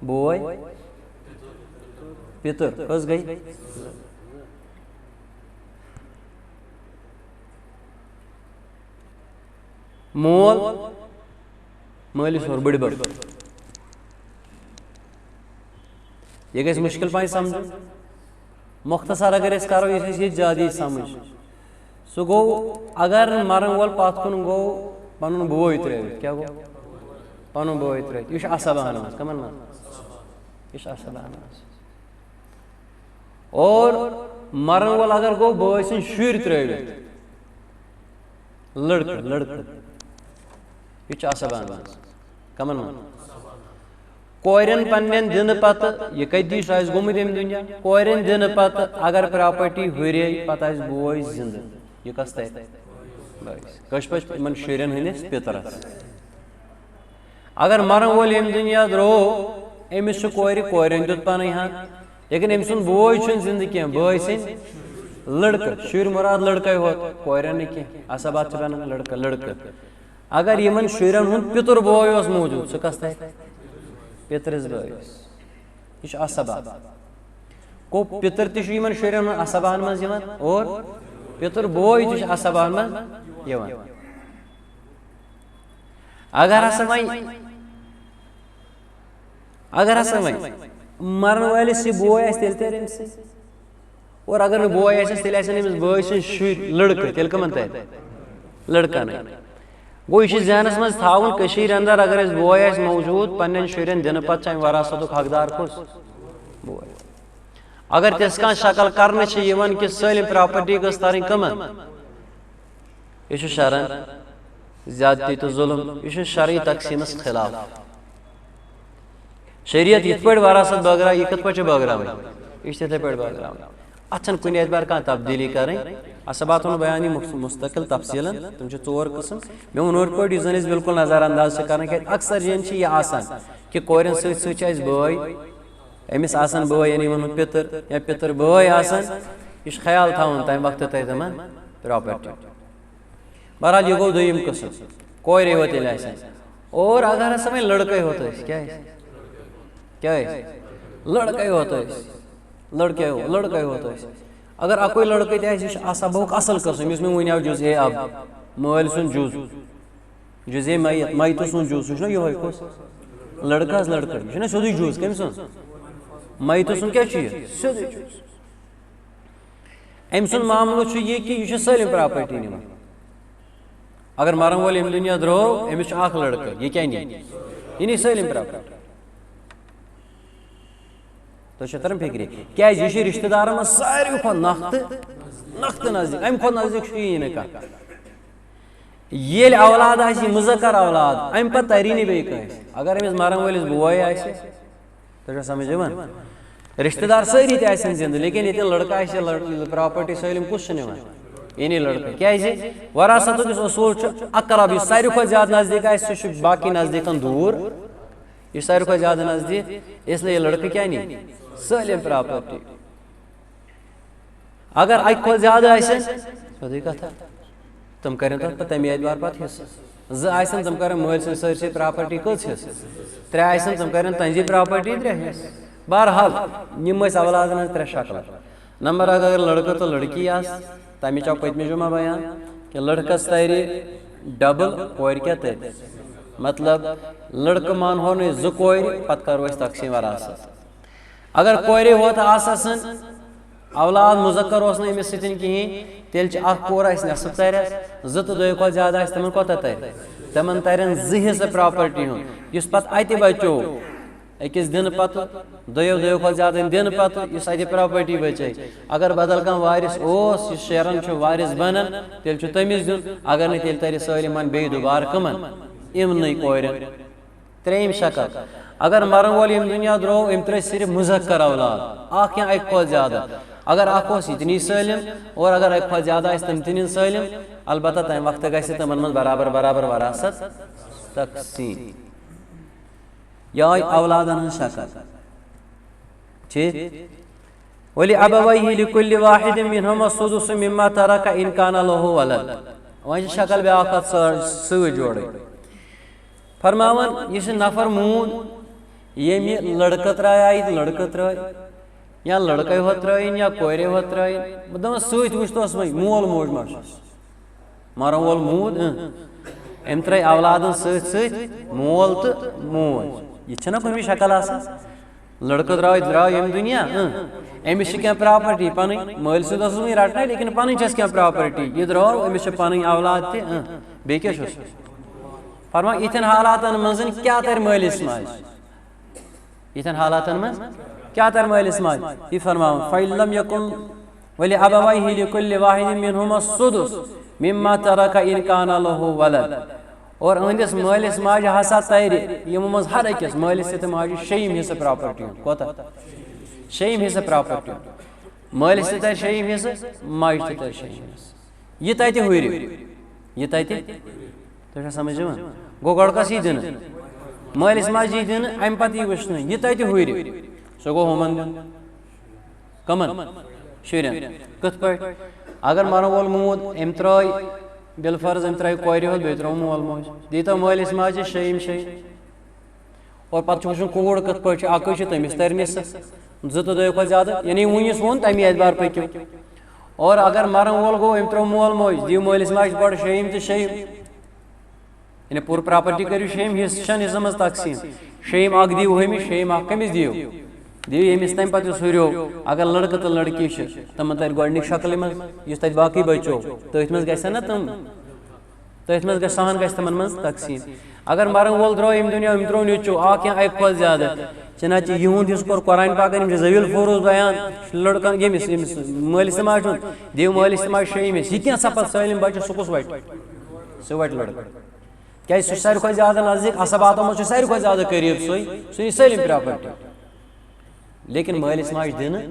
بوے پِتٕر کٔژ گٔے مول مٲلِس ہیوٚر بٕڈِبب یہِ گژھِ مُشکِل پہن سمجھُن مۄختصر اگر أسۍ کرو یُس اَسہِ ییٚتہِ زیادٕ یی سمجھ سُہ گوٚو اگر مرن وول پتھ کُن گوٚو پنُن بوے ترٲوِتھ کیٛاہ گوٚو پنُن بوے ترٲوِتھ یہِ چھُ عصبن منٛز کمن منٛز یہِ چھُ عصبن منٛز اور مرن وول اگر گوٚو بٲے سٕنٛدۍ شُرۍ ترٲوِتھ لڑکہٕ یہِ چھُ عصبن منٛز کمن منٛز کورٮ۪ن پننٮ۪ن دِنہٕ پتہٕ یہِ کٔتی چھُ اَسہِ گوٚمُت ییٚمہِ دُنیا کورٮ۪ن دِنہٕ پتہٕ اگر پراپرٹی ہُرے پتہٕ آسہِ بوے زِنٛدٕ یہِ کس ترِ کٲشِر پٲٹھۍ یِمن شُرٮ۪ن ہٕنٛدِس پِترس اگر مرن وول ییٚمہِ دُنیا درٛوو أمِس چھُ کورٮ۪ن دیُت پنٕنۍ حق لیکن أمۍ سُنٛد بوے چھُنہٕ زِنٛدٕ کینٛہہ بٲے سٕنٛدۍ لڑکہٕ شُرۍ مُراد لڑکے ہوت کورٮ۪ن نہٕ کینٛہہ عصبات چھِ بنان لڑکہٕ اگر یِمن شُرٮ۪ن ہُنٛد پِتُر بوے اوس موٗجوٗد سُہ کس ترِ پِترِس بٲیِس یہِ چھُ عصبات گوٚو پِتٕر تہِ چھُ یِمن شُرٮ۪ن منٛز عصباہن منٛز یِوان اور پِتُر بوے تہِ چھُ عصباہن منٛز یِوان اگر ہسا وۄنۍ مرن وٲلِس یہِ بوے آسہِ تیٚلہِ ترِ أمِس سۭتۍ اور اگر نہٕ بوے آسٮ۪س تیٚلہِ آسن أمِس بٲے سٕنٛدۍ شُرۍ لڑکہٕ تیٚلہِ کٕمن ترِ لڑکنٕے گوٚو یہِ چھُ ذہنس منٛز تھاوُن کٔشیٖرِ انٛدر اگر اَسہِ بوے آسہِ موٗجوٗد پننٮ۪ن شُرٮ۪ن دِنہٕ پتہٕ چھُ امہِ وراثتُک حقدار کُس بوے اگر تِژھ کانٛہہ شکل کرنہٕ چھِ یِوان کہِ سٲلِم پراپرٹی گٔژھ ترٕنۍ کٕمن یہِ چھُ شرن زیادتی تہٕ ظُلم یہِ چھُ شرعی تقسیٖمس خِلاف شریعت یِتھ پٲٹھۍ وراثت بٲگراوِ یہِ کِتھ پٲٹھۍ چھِ بٲگراوٕنۍ یہِ چھِ تِتھٕے پٲٹھۍ بٲگراوٕنۍ اتھ چھنہٕ کُنہِ اعتبار کانٛہہ تبدیٖلی کرٕنۍ عصبات ہُنٛد بیان یی مُستقل تفصیٖلن تِم چھِ ژور قٕسم مےٚ ووٚن یِتھ پٲٹھۍ یُس زن أسۍ بالکُل نظر انداز چھِ کران کیٛازِ اکثر جاین چھِ یہِ آسان کہِ کورٮ۪ن سۭتۍ سۭتۍ چھِ اَسہِ بٲے أمِس آسان بٲے یعنی یِمن ہُنٛد پِتٕر یا پِتٕر بٲے آسان یہِ چھُ خیال تھاوُن تمہِ وقتہٕ ترِ تِمن پراپرٹی بہرحال یہِ گوٚو دوٚیِم قٕسم کورے یوت ییٚلہِ آسن اور اگر ہسا وۄنۍ لڑکے ہوت ٲسۍ کیٛاہ ٲسۍ لڑکے ہوت ٲسۍ لڑکے ہوت ٲسۍ اگر اکُے لڑکہٕ تہِ آسہِ یہِ چھُ عصبُک اصل قٕسم یُس مےٚ ؤنیو جُز اے اب مٲلۍ سُنٛد جُز اے میتہٕ سُنٛد جُز سُہ چھُنہ یِہوے کُس لڑکہٕ حظ لڑکہٕ یہِ چھُنہ سیٚودُے جُز کٔمۍ سُنٛد میتہٕ سُنٛد کیٛاہ چھُ یہِ سیٚودُے جُز أمۍ سُنٛد معاملہٕ چھُ یہِ کہِ یہِ چھُ سٲلِم پراپرٹی نِوان اگر مرن وول ییٚمہِ دُنیا درٛوو أمِس چھُ اکھ لڑکہٕ یہِ کیٛاہ نی یہِ نی سٲلِم پراپرٹی تۄہہِ چھو تران فِکرِ کیٛازِ یہِ چھُ رِشتہٕ دارن منٛز ساروی کھۄتہٕ نختہٕ نزدیٖک امہِ کھۄتہٕ نزدیٖک چھُیی نہٕ کانٛہہ ییٚلہِ اولاد آسہِ یہِ مُذکر اولاد امہِ پتہٕ تری نہٕ بیٚیہِ کٲنٛسہِ اگر أمِس مرن وٲلِس بوے آسہِ تۄہہِ چھو سمجھ یِوان رِشتہٕ دار سٲری تہِ آسن زِنٛدٕ لیکن ییٚتہِ لڑکہٕ آسہِ پراپرٹی سٲلِم کُس چھُ نِوان یہِ نی لڑکہٕ کیٛازِ وراثتُک یُس اصوٗل چھُ اقرب یُس ساروی کھۄتہٕ زیادٕ نزدیٖک آسہِ سُہ چھُ باقٕے نزدیٖکن دوٗر یہِ چھُ ساروی کھۄتہٕ زیادٕ نزدیٖک اسلیے لڑکہٕ کیٛاہ نی سٲلِم پراپرٹی اگر اکہِ کھۄتہٕ زیادٕ آسن سیٚودُے کتھا تِم کرن تتھ پتہٕ تمے اعتبار پتہٕ حصہٕ زن تم کر مل سن سرسی پراپرٹی کت حصہ ترے تم کر تہذی پراپرٹی 3 حصہ بہرحال یم اولادن ہز 3 شکل نمبر اگر لڑکہ تو لڑکی تمچ آو پتمہ جمعہ بیان کہ لڑکس تر ڈبل کور کیا تر مطلب لڑکہ مان ہو نا 2 کور پتہ کرو تقسیم وراثت اگر کورے ہوت آسن اولاد مذکر اس نا امس ستن کہین تیل اخ کور آس نصف ترس 2 تو 2 کھت زیادہ آس تمن کوتاہ تر تمن ترن 2 حصہ پراپرٹی ہند اس پتہ اتہ بچو اکس دن پتہ 2 کھت زیادہ دن پتہ اس اتہ پراپرٹی بچے اگر بدل کان وارث اس شیرن چھ وارث بنن تیل چھ تمس دن اگر نہ تیل تر سالمان بی دوبارہ کمن امن کورن 3 شکل اگر مرن وول یم دنیا درو ام تر صرف مذکر اولاد اخ یا اک کھت زیادہ اگر اخ اس اتنی سالم اور اگر اک کھت زیادہ اس تم تنین سالم البتہ تم وقت گژھِ تمن من برابر برابر وراثت تقسیم یا اولادن ہن شکل ٹھیک ولی ابویہ لکل واحد منہما السدس مما ترک ان کان له ولد وجہ شکل بیاکھ سۭتۍ جوڑے فرماون یہ نفر مون یم لڑکہ ترائے لڑکہ ترائے یا لڑکے ہو ترائن یا کورے ہو ترائن دپان ست وچتوس وی مول موج ماشس مرن وول مود ام ترائے اولادن ست مول تو موج یہ چھنا کُنہِ شکل آسان لڑکہ درٛاو یم دنیا امس کی پراپرٹی پن مل سید وی رٹنا لیکن پن چھس کی پراپرٹی یہ درٛاو امس چھ پن اولاد تہ بیٚیہِ کیٛاہ چھُس فرمان یتھن حالاتن منٛز کیا تر مٲلِس ماجہِ یتھن حالاتن منٛز کیا تر مٲلِس ماجہِ یہ فرماون فإن لم يكن ولأبويه لكل واحد منهما السدس مما ترك إن كان له ولد اور اندس مٲلِس ماجہِ ہسا ترِ یمو منٛز ہر أکِس مٲلِس تہٕ ماجہِ 6 حصہٕ پراپرٹی ہُنٛد کوتاہ 6 حصہٕ پراپرٹی ہُنٛد مٲلِس تہِ ترِ 6 حصہٕ ماجہِ تہِ ترِ 6 حصہٕ یہ تتہِ ہُرِ یہ تتہِ تۄہہِ چھا سمجھ یِوان گوٚو گۄڈٕ کس یی دِنہٕ مٲلِس ماجہِ یی دِنہٕ امہِ پتہٕ یی وٕچھنہٕ یہ تتہِ ہُرِ سُہ گوٚو ہُمن دیُن کمن شُرٮ۪ن کِتھ پٲٹھۍ اگر مرن وول مود أمۍ ترٛٲے بالفرض أمۍ ترٛٲے کورِ ہُنٛد بیٚیہِ ترٛوو مول موج دیٖتو مٲلِس ماجہِ 6 اور پتہٕ چھُ وٕچھُن کوٗر کِتھ پٲٹھۍ چھِ اکٕے چھِ تٔمِس ترِ نصف 2 تو 2 کھۄتہٕ زیادٕ یعنی وُنِس ووٚن تمی اعتبار پٔکِو اور اگر مرن وول گوٚو أمۍ ترٛوو مول موج دِیِو مٲلِس ماجہِ گۄڈٕ 6 تہٕ 6 یعنی پوٗرٕ پراپرٹی کٔرِو 6 حصہٕ 6 حصن منٛز تقسیٖم 6 اکھ دِیِو ہُمِس 6 اکھ کٔمِس دِیِو ییٚمِس تمہِ پتہٕ یُس ہُریو اگر لڑکہٕ تہٕ لڑکی چھِ تِمن ترِ گۄڈنِچ شکلہِ منٛز یُس تتہِ باقٕے بچو تٔتھۍ منٛز گژھن نا تِم تٔتھۍ منٛز سہن گژھِ تِمن منٛز تقسیٖم اگر مرن وول درٛاو ییٚمہِ دُنیا أمۍ ترٛوو نیٚچوٗ اکھ یا اکہِ کھۄتہٕ زیادٕ چنانچہ یِہُنٛد حصہٕ کوٚر قرآن پاکن یِم چھِ ذویل فروز بیان لڑکن ییٚمِس مٲلِس تہٕ ماجہِ ہُنٛد دِیِو مٲلِس تہٕ ماجہِ 6 سُہ کینٛژھا پتہٕ سٲلِم بچہِ سُہ کُس وٹہِ سُہ وٹہِ لڑکہٕ کیازِ سُہ چھُ ساروی کھۄتہٕ زیادٕ نزدیٖک عصباتو منٛز چھُ ساروی کھۄتہٕ زیادٕ قریٖب سُہ یی سٲلِم پراپرٹی لیکن مٲلِس ماجہِ دِنہٕ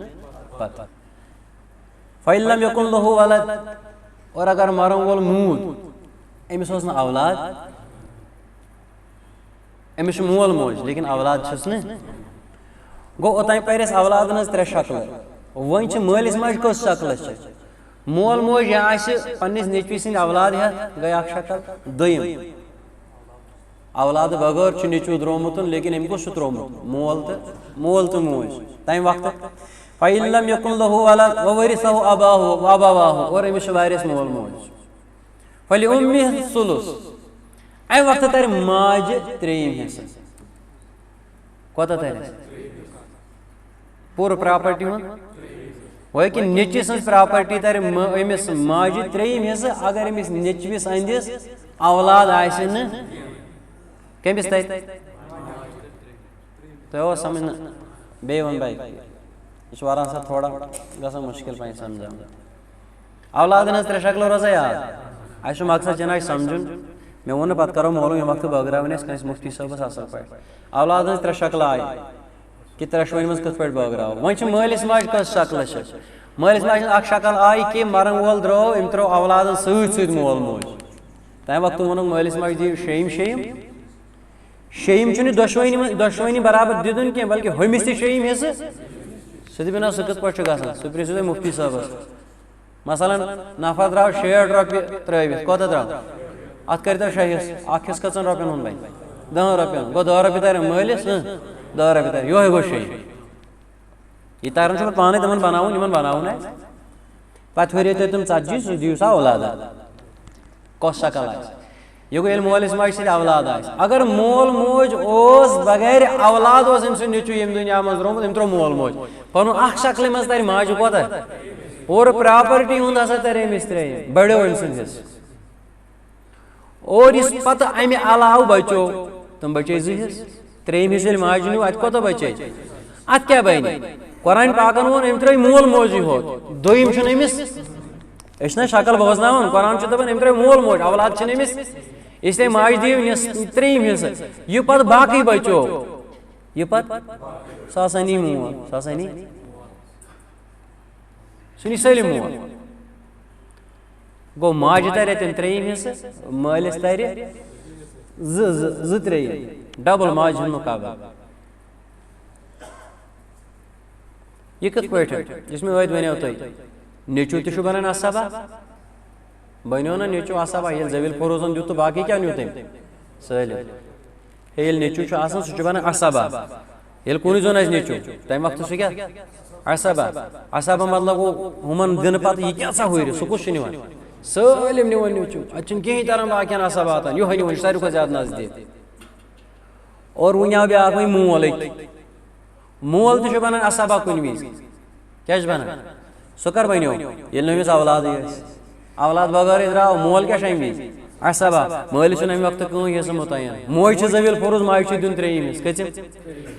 پتہٕ فإن لم يكن له ولد اور اگر مرن وول موٗد أمِس اوس نہٕ اولاد أمِس چھُ مول موج لیکن اولاد چھُس نہٕ گوٚو اوٚتانۍ پرِ اَسہِ اولادن ہٕنٛز 3 شکلہٕ وۄنۍ چھِ مٲلِس ماجہِ کۄس شکلہٕ چھِ مول موج یا آسہِ پننِس نیٚچوِس سٕنٛدۍ اولاد ہٮ۪تھ گٔے اکھ شکل دوٚیِم اولاد بغٲر چھُ نیٚچوٗ درٛومُت لیکن أمۍ کُس چھُ ترٛوومُت مول تہٕ موج تمہِ وقتہٕ فإن لم يكن له ولد وورثه أبواه اور أمِس چھُ وارث مول موج فلأمه الثلث امہِ وقتہٕ ترِ ماجہِ 3 حصہٕ کوتاہ ترِ پوٗرٕ پراپرٹی ہُنٛد گوٚو کہِ نیٚچوِ سٕنٛز پراپرٹی ترِ أمِس ماجہِ 3 حصہٕ اگر أمِس نیٚچوِس أنٛدِس اولاد آسہِ نہٕ کٔمِس ترِ تۄہہِ اوس سمجھ نہ بیٚیہِ وَن بہٕ یہ واران سا تھوڑا گژھان مشکل پہ سمجھاوُن اولادن ہٕنٛز 3 شکلہٕ روزان یاد اَسہِ چھُ مقصد جناب سمجھُن مےٚ ووٚن نہٕ پتہٕ کرو معلوٗم ییٚمہِ وقتہٕ بٲگراوٕنۍ اَسہِ کٲنٛسہِ مُفتی صٲبس اصل پٲٹھۍ اولادن ہٕنٛز 3 شکلہٕ آیہِ کہِ 3 شونہِ منٛز کِتھ پٲٹھۍ بٲگراوو وۄنۍ چھِ مٲلِس ماجہِ کۄس شکلہٕ چھِ مٲلِس ماجہِ ہٕنٛز اکھ شکل آیہِ کہِ مرن وول درٛاو أمۍ ترٛوو اولادن سۭتۍ مول موج تمہِ وقتہٕ ووٚنُکھ مٲلِس ماجہِ دِیِو 6 چھُنہٕ دۄشوٕنی برابر دِیُن کینٛہہ بلکہِ ہُمِس تہِ 6 حصہٕ سُہ تہِ بناو سُہ کِتھ پٲٹھۍ چھُ گژھان سُہ پرٛژھِو تُہۍ مُفتی صٲبس مثلاً نفر درٛاو 60 رۄپیہِ ترٛٲوِتھ کوتاہ درٛاو ات کرتا شاہیس اخ حصہ کھژن رۄپین ہُنٛد بنہِ 10 رۄپین گوٚو 10 رۄپیہِ ترن مٲلِس 10 رۄپیہِ ترن یہوے گوٚو شیٚیہِ یہ ترن چھُ پانے تِمن بناوُن یِمن بناوُن آسہِ پتہٕ ہُرے تُہۍ تِم ژتجی سُہ دِیِو سا اولادہ کۄس شکل آسہِ یہ گوٚو ییٚلہِ مٲلِس ماجہِ سۭتۍ اولاد آسہِ اگر مول موج اوس بغیر اولاد اوس أمۍ سُنٛد نیٚچوٗ ییٚمہِ دُنیا منٛز درٛومُت أمۍ ترٛوو مول موج پنُن اکھ شکلہِ منٛز ترِ ماجہِ کوتاہ پوٗرٕ پراپرٹی ہُنٛد ہسا ترِ أمِس ترٛیٚیِم بڑیو أمۍ سُنٛد حصہٕ اور یُس پتہٕ امہِ علاوٕ بچو تِم بچے 2 حصہٕ ترٛیٚیِم حصہٕ ییٚلہِ ماجہِ نیوٗ اتہِ کوتاہ بچے اتھ کیٛاہ بنہِ قرآن پاکن ووٚن أمۍ ترٛٲے مول موجی ہوت دوٚیِم چھُنہٕ أمِس أسۍ چھِنہ شکل بوزناوان قرآن چھُ دپان أمۍ ترٛٲے مول موج اولاد چھِنہٕ أمِس اسلیے ماجہِ دِیِو 3 حصہٕ یہِ پتہٕ باقٕے بچو یہِ پتہٕ سُہ ہسا نی مول سُہ ہسا نی سُہ نی سٲلِم مول گوٚو ماجہِ ترِ اتٮ۪ن 3 حصہٕ مٲلِس ترِ 2/3 ڈبل ماجہِ ہُنٛد مُقابلہٕ یہ کِتھ پٲٹھۍ یُس مےٚ ٲدۍ ونیو تۄہہِ نیٚچوٗ تہِ چھُ بنان اسبا بنیو نا نیٚچوٗ اسبا ییٚلہِ زٔویل فروزن دیُت تہٕ باقٕے کیٛاہ نیوٗ تٔمۍ سٲلِم ییٚلہِ نیٚچوٗ چھُ آسان سُہ چھُ بنان اسبا ییٚلہِ کُنُے زوٚن آسہِ نیٚچوٗ تمہِ وقتہٕ سُہ کیٛاہ اسبا مطلب گوٚو ہُمن دِنہٕ پتہٕ یہِ کیٛاہ سا ہُرِ سُہ کُس چھُ نِوان سٲلِم نِوان نیٚچوٗ اتہِ چھُنہٕ کِہینۍ تران باقین اسباتن یِہوے نِوان ساروی کھۄتہٕ زیادٕ نزدیٖک اور وۄنۍ آو بیاکھ وۄنۍ مول أتی مول تہِ چھُ بنان اسبا کُنہِ وِزِ کیٛاہ چھُ بنان سُہ کر بنیو ییٚلہِ نہٕ أمِس اولادٕے ٲسۍ اولاد بغٲرٕے درٛاو مول کیٛاہ چھُ امہِ وِزِ اسبا مٲلِس چھُنہٕ امہِ وقتہٕ کٕہٕنۍ حصہٕ مُتعین موج چھِ زٔویل فروز ماجہِ چھُ دیُن 3 حصہٕ کٔژِم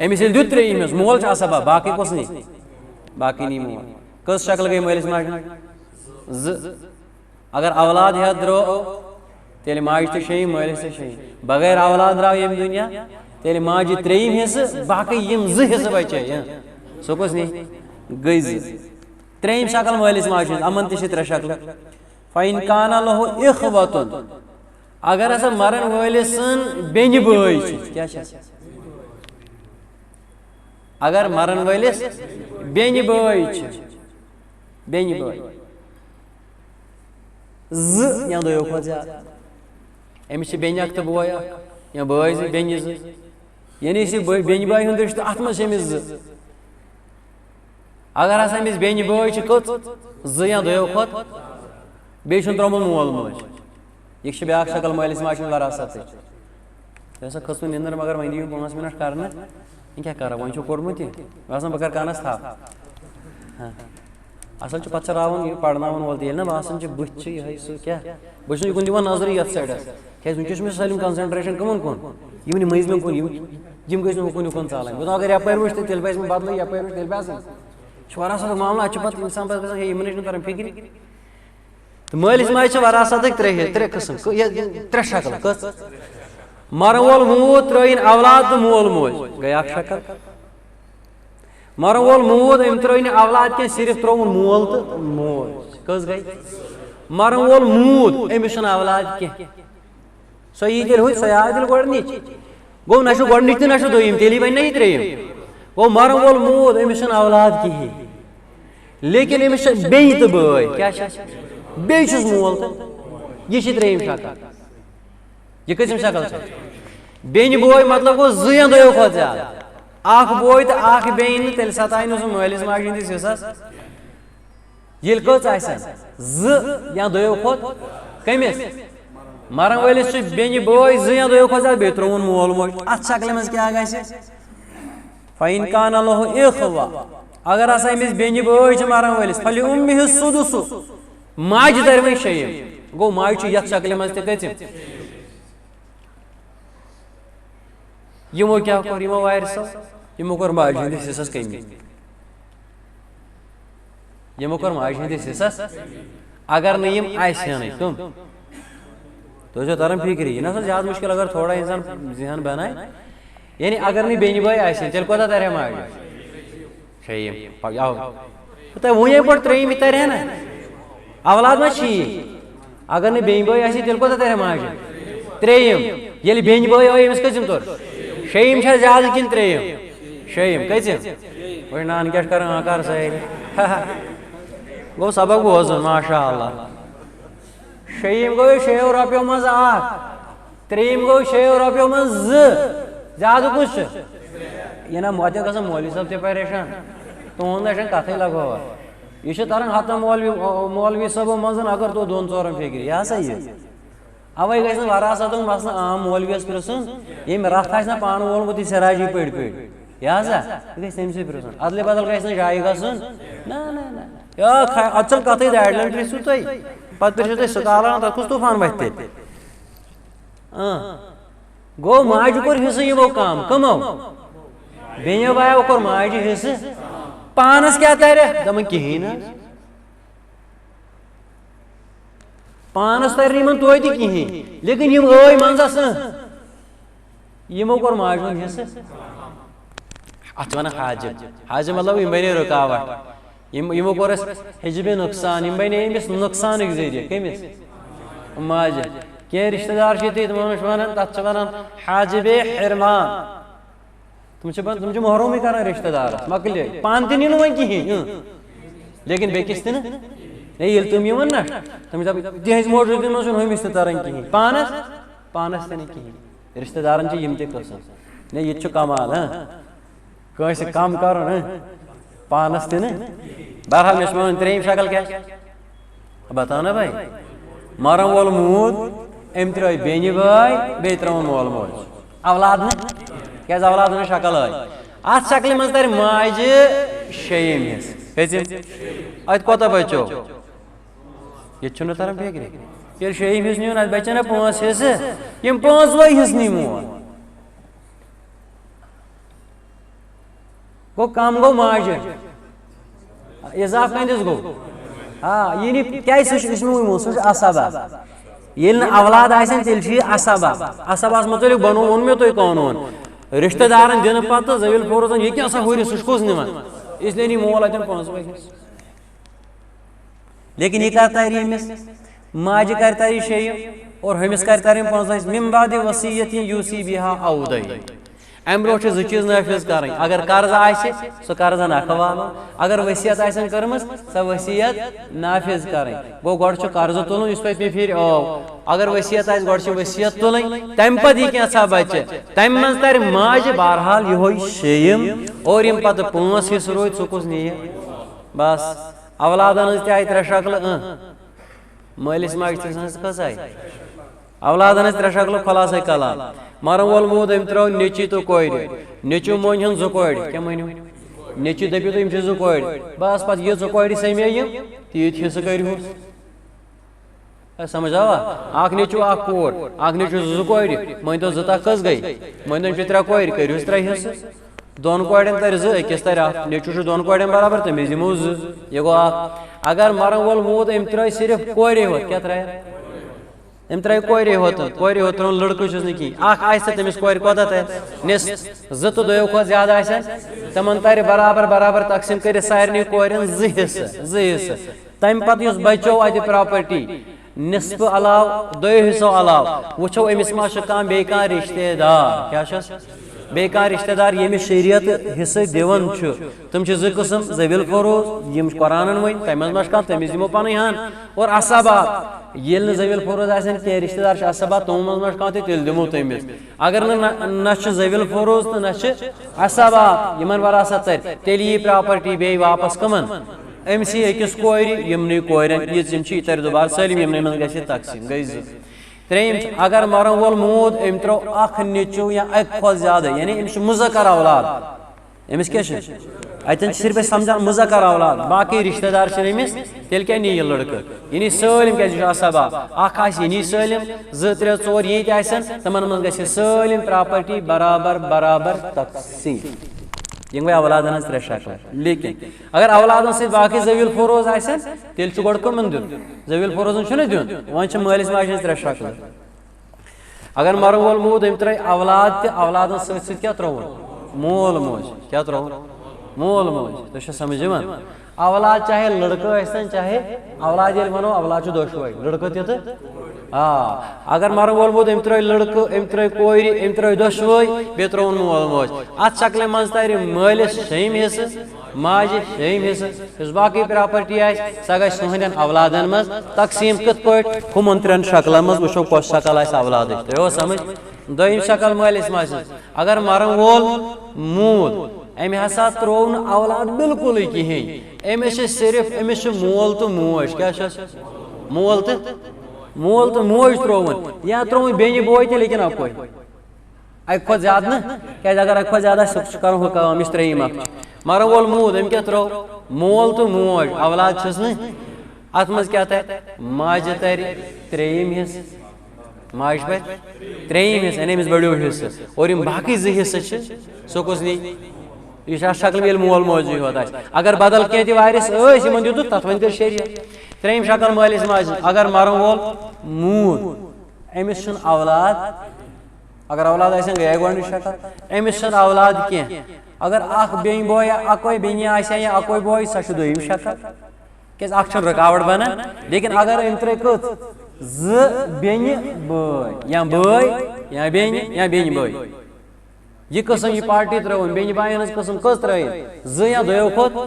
أمِس ییٚلہِ دیُت 3 حصہٕ مول چھُ اسبا باقٕے کُس نی باقٕے نی مول کٔژ شکل گٔے مٲلِس ماجہِ ہٕنٛز 2 اگر اولاد ہٮ۪تھ درٛاو تیٚلہِ ماجہِ تہِ 6 مٲلِس تہِ 6 بغیر اولاد درٛاو ییٚمہِ دُنیا تیٚلہِ ماجہِ 3 حصہٕ باقٕے یِم 2 حصہٕ بچے سُہ کُس نی گٔے 2 3یِم شکل مٲلِس ماجہِ ہٕنٛز یِمن تہِ چھِ 3 شکلہٕ فَإِن کانَ لَهُ إِخْوَةٌ اگر ہسا مرن وٲلِس سٕنٛز بیٚنہِ بٲے چھِ کیٛاہ چھِ اگر مرن وٲلِس بیٚنہِ بٲے چھِ بیٚنہِ بٲے 2 یا 2 کھۄتہٕ زیادٕ أمِس چھِ بیٚنہِ اکھ تہٕ بوے اکھ یا بٲے 2 بیٚنہِ 2 یعنی یُس یہِ بیٚنہِ بٲے ہُنٛد رِشتہٕ اتھ منٛز چھِ أمِس 2 اگر ہسا أمِس بیٚنہِ بٲے چھِ کٔژ 2 یا 2 کھۄتہٕ بیٚیہِ چھُنہٕ ترٛوومُت مول موج یہِ چھِ بیاکھ شکل مٲلِس ماجہِ ہٕنٛز وراثتٕچ تۄہہِ ہسا کھٔژوٕ نِندٕر مگر وۄنۍ دِیِو 5 منٹ کرنہٕ وۄنۍ کیٛاہ کرو وۄنۍ چھُ کوٚرمُت یہِ مےٚ باسان بہٕ کرٕ کانس تھپھ اصل چھُ پتہٕ چھُ راوُن یہِ پرناوُن وول تہِ ییٚلہِ نا باسان چھُ بٕتھِ چھُ یِہوے سُہ کیٛاہ بہٕ چھُس یِکُن دِوان نظرٕے یتھ سایڈس کیٛازِ وٕنکیٚس چھُ مےٚ سٲلِم کنسنٹریشن کٕمن کُن یِمنٕے مٔنٛزمٮ۪ن کُن یِم گٔژھۍ نہٕ اُکُن یُکُن ژالٕنۍ بہٕ اگر یپٲرۍ وٕچھِ تہٕ تیٚلہِ پزِ مےٚ بدلٕے یپٲرۍ وٕچھِ تیٚلہِ پزِ یہِ چھُ وراثتُک معاملہٕ اتھ چھُ پتہٕ انسان پتہٕ گژھان ہے یِمنٕے چھُنہٕ تران فِکرِ تہٕ مٲلِس ماجہِ چھِ وراثتٕکۍ 3 قٕسم 3 شکلہٕ کٔژ مرن وول موٗد ترٛٲیِن اولاد تہٕ مول موج گٔے اکھ شکل مرن وول موٗد أمۍ ترٛٲے نہٕ اولاد کینٛہہ صرف ترٛووُن مول تہٕ موج کٔژ گٔے مرن وول موٗد أمِس چھُنہٕ اولاد کینٛہہ سۄ یی تیٚلہِ ہُتہِ سۄ آے تیٚلہِ گۄڈنِچ گوٚو نہ چھُ گۄڈنِچ تہٕ نہ چھُ دوٚیِم تیٚلی بنہِ نہ یہِ 3یِم گوٚو مرن وول موٗد أمِس چھُنہٕ اولاد کِہینۍ لیکن أمِس چھِ بیٚنہِ تہٕ بٲے کیٛاہ چھِ بیٚیہِ چھُس مول تہٕ یہِ چھِ 3یِم شکل یہِ کٔژِم شکل چھِ بیٚنہِ بوے مطلب گوٚو 2 یا 2 کھۄتہٕ زیادٕ اکھ بوے تہٕ اکھ بیٚنہِ تیٚلہِ ستایہِ نہٕ سُہ مٲلِس ماجہِ ہٕنٛدِس حِصس ییٚلہِ کٔژ آسن 2 یا 2 کھۄتہٕ کٔمِس مرن وٲلِس چھُ بیٚنہِ بٲے 2 یا 2 کھۄتہٕ زیادٕ بیٚیہِ ترٛووُن مول موج اتھ شکلہِ منٛز کیٛاہ گژھِ فَإِن کانَ لَهُ إِخْوَةٌ اگر ہسا أمِس بیٚنہِ بٲے چھِ مرن وٲلِس فَلِأُمِّهِ السُّدُسُ ماجہِ ترِ وۄنۍ 6 گوٚو ماجہِ چھُ یتھ شکلہِ منٛز تہِ کٔژِم یِمو کیٛاہ کوٚر یِمو وارِثو یِمو کوٚر ماجہِ ہٕنٛدِس حِصس کٔمی یِمو کوٚر ماجہِ ہٕنٛدِس حِصس اگر نہٕ یِم آسہِ ہنٕے کٕم تۄہہِ چھو تران فِکری یہِ نسا زیادٕ مُشکِل اگر تھوڑا انسان ذہن بنایہِ یعنی اگر نہٕ بیٚنہِ بٲے آسہِ تیٚلہِ کوتاہ ترِ ہا ماجہِ 6 تۄہہِ ووٚنے پٲٹھۍ 3یِم یہِ ترِ ہا نا اولاد ما چھِی اگر نہٕ بیٚنہِ بٲے آسہِ تیٚلہِ کوتاہ ترِ ہا ماجہِ 3یِم ییٚلہِ بیٚنہِ بٲے آے أمِس کٔژِم توٚر 6یِم چھا زیادٕ کِنہٕ 3یِم 6یِم کٔژِم وۄنۍ نان کیٛاہ چھُ کران آکار سٲری گوٚو سبق بوزُن ماشاء اللہ شیٚیِم گوٚو 6 رۄپیو منٛز 1 ترٛیٚیِم گوٚو 6 رۄپیو منٛز 2 زیادٕ کُس چھُ یہِ نا وَتہِ گژھان مولوی صٲب تہِ پریشان تُہُنٛد نہ چھَنہٕ کَتھٕے لگاوان یہ تران ہتن مولوی صٲبو منٛز اگر تو 2-4 فکر یہ ہسا یہ اوے گژھِ نہٕ وراثتُک مسلہٕ عام مولویس پرژھُن ییٚمۍ رَتھ آسہِ نا پانہٕ وولمُت یہِ سراجی پٔڑۍ پٔڑۍ یہ ہسا یہِ گژھِ تٔمۍ سٕے پرژھُن ادلہِ بدل گژھِ نہٕ جایہِ گژھُن نہ اَژل کَتھٕے دارِ لَنٛڈ پرٛژھِو تُہۍ پتہٕ پرٛژھِو تُہۍ سکالرن تَتھ کُس طوٗفان وَتھِ تیٚلہِ گوٚو ماجہِ کوٚر حِصہٕ یِمو کم کٕمو بیٚنیو بایو کوٚر ماجہِ حِصہٕ پانس کیا ترِ دپان کِہیٖنۍ نہٕ پانس ترِ نہٕ یِمن توتہِ کِہیٖنۍ لیکن یِم ٲے منٛزس یِمو کوٚر ماجہِ ہُنٛد حِصہٕ اتھ چھِ ونان حاجب مطلب یِم بنے رُکاوٹ یِمو کوٚر اَسہِ حِجبہِ نۄقصان یِم بنے أمِس نۄقصانٕکۍ ذٔریعہٕ کٔمِس ماجہِ کینٛہہ رِشتہٕ دار چھِ تِمن چھِ ونان تتھ چھِ ونان حاجبے حرمان تم چھِ محرومٕے کران رِشتہٕ دارس مۄکلے پانہٕ تہِ نی نہٕ وۄنۍ کِہیٖنۍ لیکن بیٚکِس تہِ نہٕ ہے ییٚلہِ تِم یِوان نا تِم چھِ دپان تِہنٛزِ موجوٗدگی منٛز چھُنہٕ ہُمِس تہِ تران کِہیٖنۍ پانس تہِ نہٕ کِہیٖنۍ رِشتہٕ دارن چھِ یِم تہِ قٕسم نہ یہِ تہِ چھُ کمال کٲنٛسہِ کم کرُن پانس تہِ نہٕ بہرحال مےٚ چھُ ونُن ترٛیٚیِم شکل کیٛاہ چھِ بتاو نا بھائی مرن وول موٗد أمۍ ترٛٲے بیٚنہِ بٲے بیٚیہِ ترٛٲوُن مول موج اولاد نہٕ کیٛازِ اولاد ہٕنٛز شکل ٲے اتھ شکلہِ منٛز ترِ ماجہِ 6یِم حِصہٕ کٔژِم اتہِ کوتاہ بچو ییٚتہِ چھُنہٕ تران فِکرِ ییٚلہِ 6یِم حِصہٕ نیوٗن اتہِ بچن نا 5 حِصہٕ یِم 5وے حِصہٕ نی مول گوٚو کم گوٚو ماجہِ اضافہٕ کۭتِس گوٚو یہِ نہٕ کیٛازِ سُہ چھُ ووٚنمُت سُہ چھُ اسبا ییٚلہِ نہٕ اولاد آسن تیٚلہِ چھُ یہِ اسبا اسباہس متعلق ووٚن مےٚ تۄہہِ قونوٗن رِشتہٕ دارن دِنہٕ پتہٕ زٔویل فوروزن یہِ کیٛاہ سا ہُرِ سُہ چھُ کُس نِوان اسلیے نی مول اتٮ۪ن 5وے حِصہٕ لیکن یہِ کر ترِ ییٚمِس ماجہِ کر ترِ 6یِم اور ہُمِس کر ترِ 5وے حِصہٕ مِن بعدِ وصیتٍ یوٗصی بِہا اَو دۄیہِ امہِ برونٛٹھ چھِ 2 چیٖز نٲفِظ کرٕنۍ اگر قرض آسہِ سُہ قرض نکھٕ والُن اگر ؤصیت آسن کٔرمٕژ سۄ ؤصیت نافِظ کرٕنۍ گوٚو گۄڈٕ چھُ قرضہٕ تُلُن یُس پٔتمہِ پھِرِ آو اگر ؤصیت آسہِ گۄڈٕ چھِ ؤصیت تُلٕنۍ تمہِ پتہٕ یی کینٛژھا بچہِ تمہِ منٛز ترِ ماجہِ بہرحال یِہوے 6یِم اور یِم پتہٕ 5 حِصہٕ روٗدۍ سُہ کُس نِیہِ بس اولادن ہٕنٛز تہِ آیہِ 3 شکلہٕ مٲلِس ماجہِ ہٕنٛز کٔژ آیہِ اولادن ہٕنٛز 3 شکلہٕ خلاصے کلام مرن وول موٗد أمۍ ترٛٲو نیٚچی تہٕ کورِ نیٚچوٗ مۄنۍ ہن 2 کورِ کیٛاہ مٲنِو نیٚچوٗ دٔپِو تُہۍ یِم چھِ 2 کورِ بس پتہٕ یہِ 2 کورِ سمے یِم تیٖتۍ حِصہٕ کٔرۍہوٗس سمجھ آوا اکھ نیٚچوٗ اکھ کوٗر اکھ نیٚچوٗ 2 کورِ مٲنۍتو 2 تہہ کٔژ گٔے مٲنۍتو یِم چھِ 3 کورِ کٔرۍہوٗس 3 حِصہٕ 2 کورٮ۪ن ترِ 2 أکِس ترِ 1 نیٚچوٗ چھُ 2 کورٮ۪ن برابر تٔمِس دِمو 2 یہِ گوٚو 1 اگر مرن وول موٗد أمۍ ترٛٲے صرف کورے ہوت کیٛاہ ترٛایہِ أمۍ ترٛایہِ کورے ہوت ترٛووُن لڑکہٕ چھُس نہٕ کِہیٖنۍ اکھ آسہِ تہٕ تٔمِس کورِ کوتاہ ترِ نِصف 2 تہٕ 2 کھۄتہٕ زیادٕ آسن تِمن ترِ برابر تقسیٖم کٔرِتھ سارنٕے کورٮ۪ن 2 حِصہٕ تمہِ پتہٕ یُس بچو اتہِ پراپرٹی نصف علاوٕ 2 حِصو علاوٕ وٕچھو أمِس ما چھُ کانٛہہ بیٚیہِ کانٛہہ رِشتہٕ دار کیٛاہ چھُس بیٚیہِ کانٛہہ رِشتہٕ دار ییٚمِس شریعت حِصہٕ دِوان چھُ تِم چھِ 2 قٕسم زٔویل فروز یِم قرآنن ؤنۍ تمہِ منٛز ما چھُ کانٛہہ تٔمِس دِمو پنٕنۍ ہن اور اسبات ییٚلہِ نہٕ زٔویل فروز آسن کینٛہہ رِشتہٕ دار چھِ اسبات تِمو منٛز ما چھُ کانٛہہ تہِ تیٚلہِ دِمو تٔمِس اگر نہ چھُ زٔویل فروز تہٕ نہ چھِ اسبات یِمن وراثت ترِ تیٚلہِ یی پراپرٹی بیٚیہِ واپس کٕمن أمسٕے أکِس کورِ یِمنٕے کورٮ۪ن یِژ یِم چھِ یہِ ترِ دُبارٕ سٲلِم یِمنٕے منٛز گژھِ تقسیٖم گٔے 2 ترٛیٚیِم چھُ اگر مرن وول موٗد أمۍ ترٛوو 1 نیٚچوٗ یا 1 کھۄتہٕ زیادٕ یعنی أمِس چھُ مُذکر اولاد أمِس کیٛاہ چھُ اتٮ۪ن چھِ صرف أسۍ سمجھان مُذکر اولاد باقٕے رِشتہٕ دار چھِنہٕ أمِس تیٚلہِ کیٛاہ نی یہِ لڑکہٕ یہِ نی سٲلِم کیٛازِ یہِ چھُ اسبا اکھ آسہِ یہِ نی سٲلِم 2 3 4 ییٚتہِ آسن تِمن منٛز گژھِ سٲلِم پراپرٹی برابر تقسیٖم یِم گٔے اولادن ہٕنٛز 3 شکلہٕ لیکن اگر اولادن سۭتۍ باقٕے زٔویل فروز آسن تیٚلہِ چھُ گۄڈٕ کٕمن دیُن زٔویل فروزن چھُنہ دیُن وۄنۍ چھِ مٲلِس ماجہِ ہٕنٛز 3 شکلہٕ اگر مرن وول موٗد أمۍ ترٛٲے اولاد تہِ اولادن سۭتۍ کیٛاہ ترٛووُن مول موج کیٛاہ ترٛووُن مول موج تُہۍ چھا سمجھ یِوان اولاد چاہے لڑکہٕ ٲسۍتن چاہے اولاد ییٚلہِ ونو اولاد چھُ دۄشوے لڑکہٕ تہِ تہٕ اگر مرن وول بود ام ترٛٲے لڑکہٕ ام ترٛٲے کورِ ام ترٛٲے دۄشوٕے بیٚیہِ ترٛووُن مول موج اتھ شکلہِ منٛز ترِ مٲلِس شیٚیِم حصہٕ ماجہِ شیٚیِم حصہٕ یُس باقٕے پراپرٹی آسہِ سۄ گژھِ تُہنٛدٮ۪ن اولادن منٛز تقسیٖم کِتھ پٲٹھۍ ہُمن ترٛٮ۪ن شکلن منٛز وٕچھو کۄس شکل آسہِ اولادٕچ تۄہہِ اوس سمجھ دوٚیِم شکل مٲلِس ماجہِ سٕنٛز اگر مرن وول موٗد أمۍ ہسا ترٛوو نہٕ اولاد بالکلٕے کِہیٖنۍ أمِس چھِ صرف أمِس چھُ مول تہٕ موج کیٛاہ چھُس مول تہٕ موج ترٛووُن یا ترٛووُن بیٚنہِ بوے تہِ لیکن اکوے اکہِ کھۄتہٕ زیادٕ نہٕ کیٛازِ اگر اکہِ کھۄتہٕ زیادٕ آسہِ سُہ چھُ کرُن ہُہ کٲم یُس ترٛیٚیِم اکھ چھُ مرن وول موٗد أمۍ کیٛاہ ترٛوو مول تہٕ موج اولاد چھُس نہٕ اتھ منٛز کیٛاہ ترِ ماجہِ ترِ ترٛیٚیِم حصہٕ ماجہِ پرِ ترٛیٚیِم حصہٕ یعنی أمِس بڑیو حصہٕ اور یِم باقٕے زٕ حصہٕ چھِ سُہ کُس نی یہ چھِ شکل ییٚلہِ مول موجی ہوت آسہِ اگر بدل کینٛہہ تہِ وارِث ٲسۍ یِمن دیُتُکھ تتھ وۄنۍ تیٚلہِ شریعت ترٛیٚیِم شکل مٲلِس ماجہِ اگر مرن وول موٗد أمِس چھُنہٕ اولاد اگر اولاد آسن گٔیے گۄڈنِچ شکل أمِس چھُنہٕ اولاد کینٛہہ اگر اکھ بیٚنہِ بوے یا اکوے بیٚنہِ آسہِ یا اکوے بوے سۄ چھِ دوٚیِم شکل کیٛازِ اکھ چھُنہٕ رُکاوٹ بنان لیکن اگر أمۍ ترٛٲے کٔژ زٕ بیٚنہِ بٲے یا بیٚنہِ یا بیٚنہِ بٲے یہ قسم یہ پارٹی ترٛٲوٕن بیٚنہِ باین ہٕنٛز قسم کٔژ ترٛٲیِن زٕ یا دۄیو کھۄتہٕ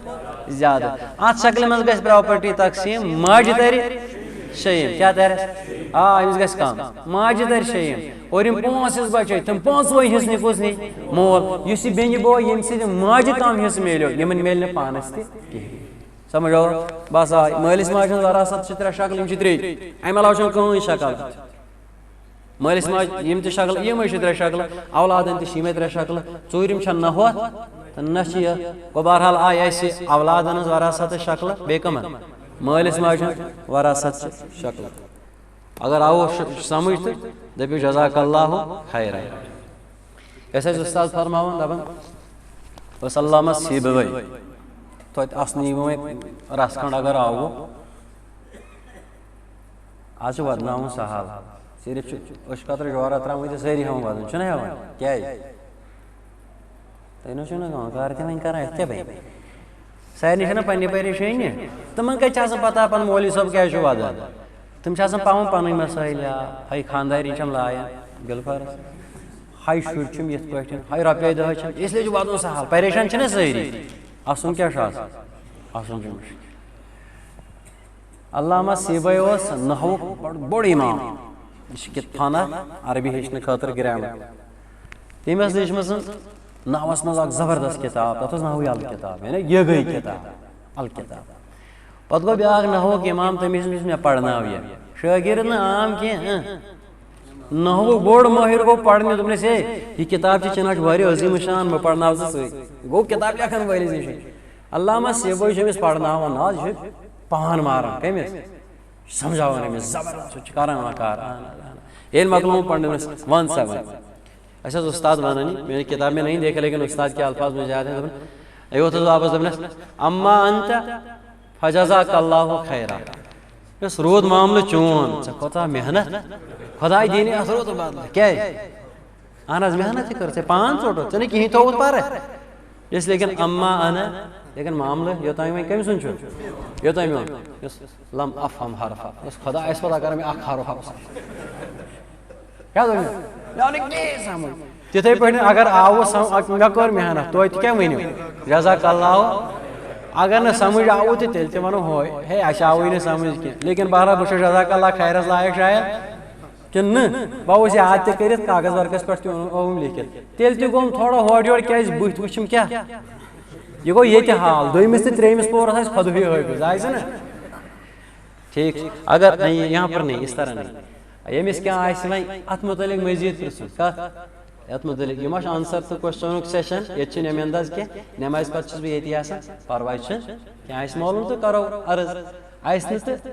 زیادٕ اتھ شکلہِ منٛز گژھِ پراپرٹی تقسیٖم ماجہِ ترِ شیٚیِم کیٛاہ ترٮ۪س أمِس گژھِ کم ماجہِ ترِ شیٚیِم اور یِم پانٛژھ حصہٕ بچے تِم پانٛژوے حصہٕ نی کُس نی مول یُس یہِ بیٚنہِ بوے ییٚمہِ سۭتۍ ماجہِ کم حصہٕ میلیو یِمن میلہِ نہٕ پانس تہِ کِہیٖنۍ سمجھو بس آے مٲلِس ماجہِ ہٕنٛز وراثت چھِ ترٛےٚ شکلہٕ یِم چھِ ترٛےٚ امہِ علاوٕ چھنہٕ کٕہٕنۍ شکل مٲلِس ماجہِ یِم تہِ شکلہٕ یِمے چھِ ترٛےٚ شکلہٕ اولادن تہِ چھِ یِمے ترٛےٚ شکلہٕ ژوٗرِم چھنہٕ نہ ہۄتھ تہٕ نہ چھِ یہِ گوٚو بہرحال آیہِ اسہِ اولادن ہٕنٛز وراثتٕچ شکلہٕ بیٚیہِ کٕمن مٲلِس ماجہِ ہٕنٛز وراثتچہِ شکلہٕ اگر آوُ سمجھ تہٕ دٔپِو جزاک اللہ خیرا أسۍ ٲسۍ اُستاد فرماوان دپان بس علامہ سیٖبوے توتہِ اسنہٕ وۄنۍ رس کھنٛڈ اگر آوُ آز چھُ ودناوُن سہل صرف چھُ أچھ خٲطرٕ جورا ترٛاوٕنۍ تہٕ سٲری ہٮ۪وان ودُن چھُنہ ہٮ۪وان کیٛازِ تُہۍ نہ چھُو نہ کار تہِ وۄنۍ کران یتھ کیٛاہ بنہِ سارنٕے چھنہ پننہِ پریشٲنی تِمن کتہِ چھِ آسان پتہ پنُن مولوی صٲب کیٛازِ چھُ ودان تِم چھِ آسان پاوان پنٕنۍ مسٲیل یا ہاے خانداری چھم لایان بالفرض ہاے شُرۍ چھِم یِتھ پٲٹھۍ ہاے رۄپیے دہ چھم اسلیے چھُ ودُن سہل پریشان چھِنہ سٲری اسُن کیٛاہ چھُ آسان اسُن چھُ مُشکل علامہ سیٖبوے اوس نحوُک بوٚڑ امام یہِ چھِ کِتفانا عربی ہیٚچھنہٕ خٲطرٕ گرامر تٔمۍ ٲس لیٖچھمٕژ نحوس منٛز اکھ زبردست کِتاب تتھ اوس نحوٕے الگ کِتاب یعنی یہِ گٔے کِتاب الگ کِتاب پتہٕ گوٚو بیٛاکھ نحوُک امام تٔمِس دوٚپُس مےٚ پرناو یہِ شٲگِرد نہٕ عام کینٛہہ نحوُک بوٚڑ مٲہِر گوٚو پرنہِ دوٚپنس ہے یہِ کِتاب چھِ چناچ واریاہ عظیٖم شان بہٕ پرناو ژٕ سۭتۍ گوٚو کِتاب لیکھن وٲلِس نِش علامہ سیٖبوے چھُ أمِس پرناوان نہ حظ یہِ چھُ پان ماران کٔمِس سمجھاوان أمِس زبردست سُہ چھُ کران وقار ییٚلہِ مۄکلووُن پرنس ون سا وۄنۍ اسہِ اوس استاد ونان یہِ میٛانہِ کِتاب میں نہیں دیکھا لیکن استاد کے الفاظ مجھے یاد ہیں دپان یوت اوس واپس دپنس اما انت فجزاک اللہ خیرا یۄس روٗد معاملہٕ چون ژےٚ کوٗتاہ محنت خۄداے دِنہِ اتھ روٗد بدلہٕ کیٛازِ اہن حظ محنت تہِ کٔر ژےٚ پان ژوٚٹُتھ ژےٚ نہٕ کِہیٖنۍ تھووُتھ پرٕ یُس لیکن اما انا لیکن معاملہٕ یوٚتام وۄنۍ کٔمۍ سُنٛد چھُ یوٚتام میون یُس لم افہم حرفا یۄس خۄدا آسہِ پتہ کران مےٚ اکھ حرف کیٛاہ دوٚپ مےٚ آو نہٕ کِہیٖنۍ سمجھ تِتھٕے پٲٹھۍ اگر آوُ مےٚ کٔر محنت توتہِ کیٛاہ ؤنِو جزاک اللہ اگر نہٕ سمجھ آوُ تہِ تیٚلہِ تہِ ونو ہوے ہے اسہِ آوُے نہٕ سمجھ کینٛہہ لیکن بہرحال بہٕ چھُس جزاک اللہ خیرس لایق شاید کِنہٕ نہٕ بہٕ اوس یاد تہِ کٔرِتھ کاغذ ورقس پٮ۪ٹھ تہِ اوٚوُم لیکھِتھ تیٚلہِ تہِ گوٚم تھوڑا ہورٕ یورٕ کیٛازِ بٕتھِ وٕچھِم کیٛاہ یہ گوٚو ییٚتہِ حال دوٚیمِس تہٕ ترٛیٚیمِس پورس آسہِ خۄدہٕے حٲفِظ آسہِ نا ٹھیٖک اگر نہیں یہاں پر نہیں اس طرح نہیں ییٚمِس کینٛہہ آسہِ وۄنۍ اتھ مُتعلق مزیٖد پرژھُن کتھ یتھ مُتعلق یہِ ما چھُ آنسر تہٕ کوسچنُک سیشن ییٚتہِ چھِ نٮ۪ماز کینٛہہ نٮ۪مازِ پتہٕ چھُس بہٕ ییٚتی آسان پرواے چھُنہٕ کینٛہہ آسہِ معلوٗم تہٕ کرو عرض آسہِ نہٕ تہٕ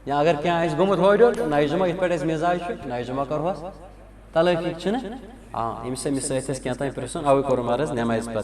یا اگر کینٛہہ آسہِ گوٚمُت ہورٕ یورٕ نَیہِ جُمعہ یِتھ پٲٹھۍ اَسہِ مِزاج چھُ نَیہِ جُمعہ کرہوس تلٲفی چھُنہٕ ییٚمِس أمِس سۭتۍ آسہِ کینٛہہ تام پرژھُن اَوَے کوٚرُم عرض نٮ۪مازِ پتہٕ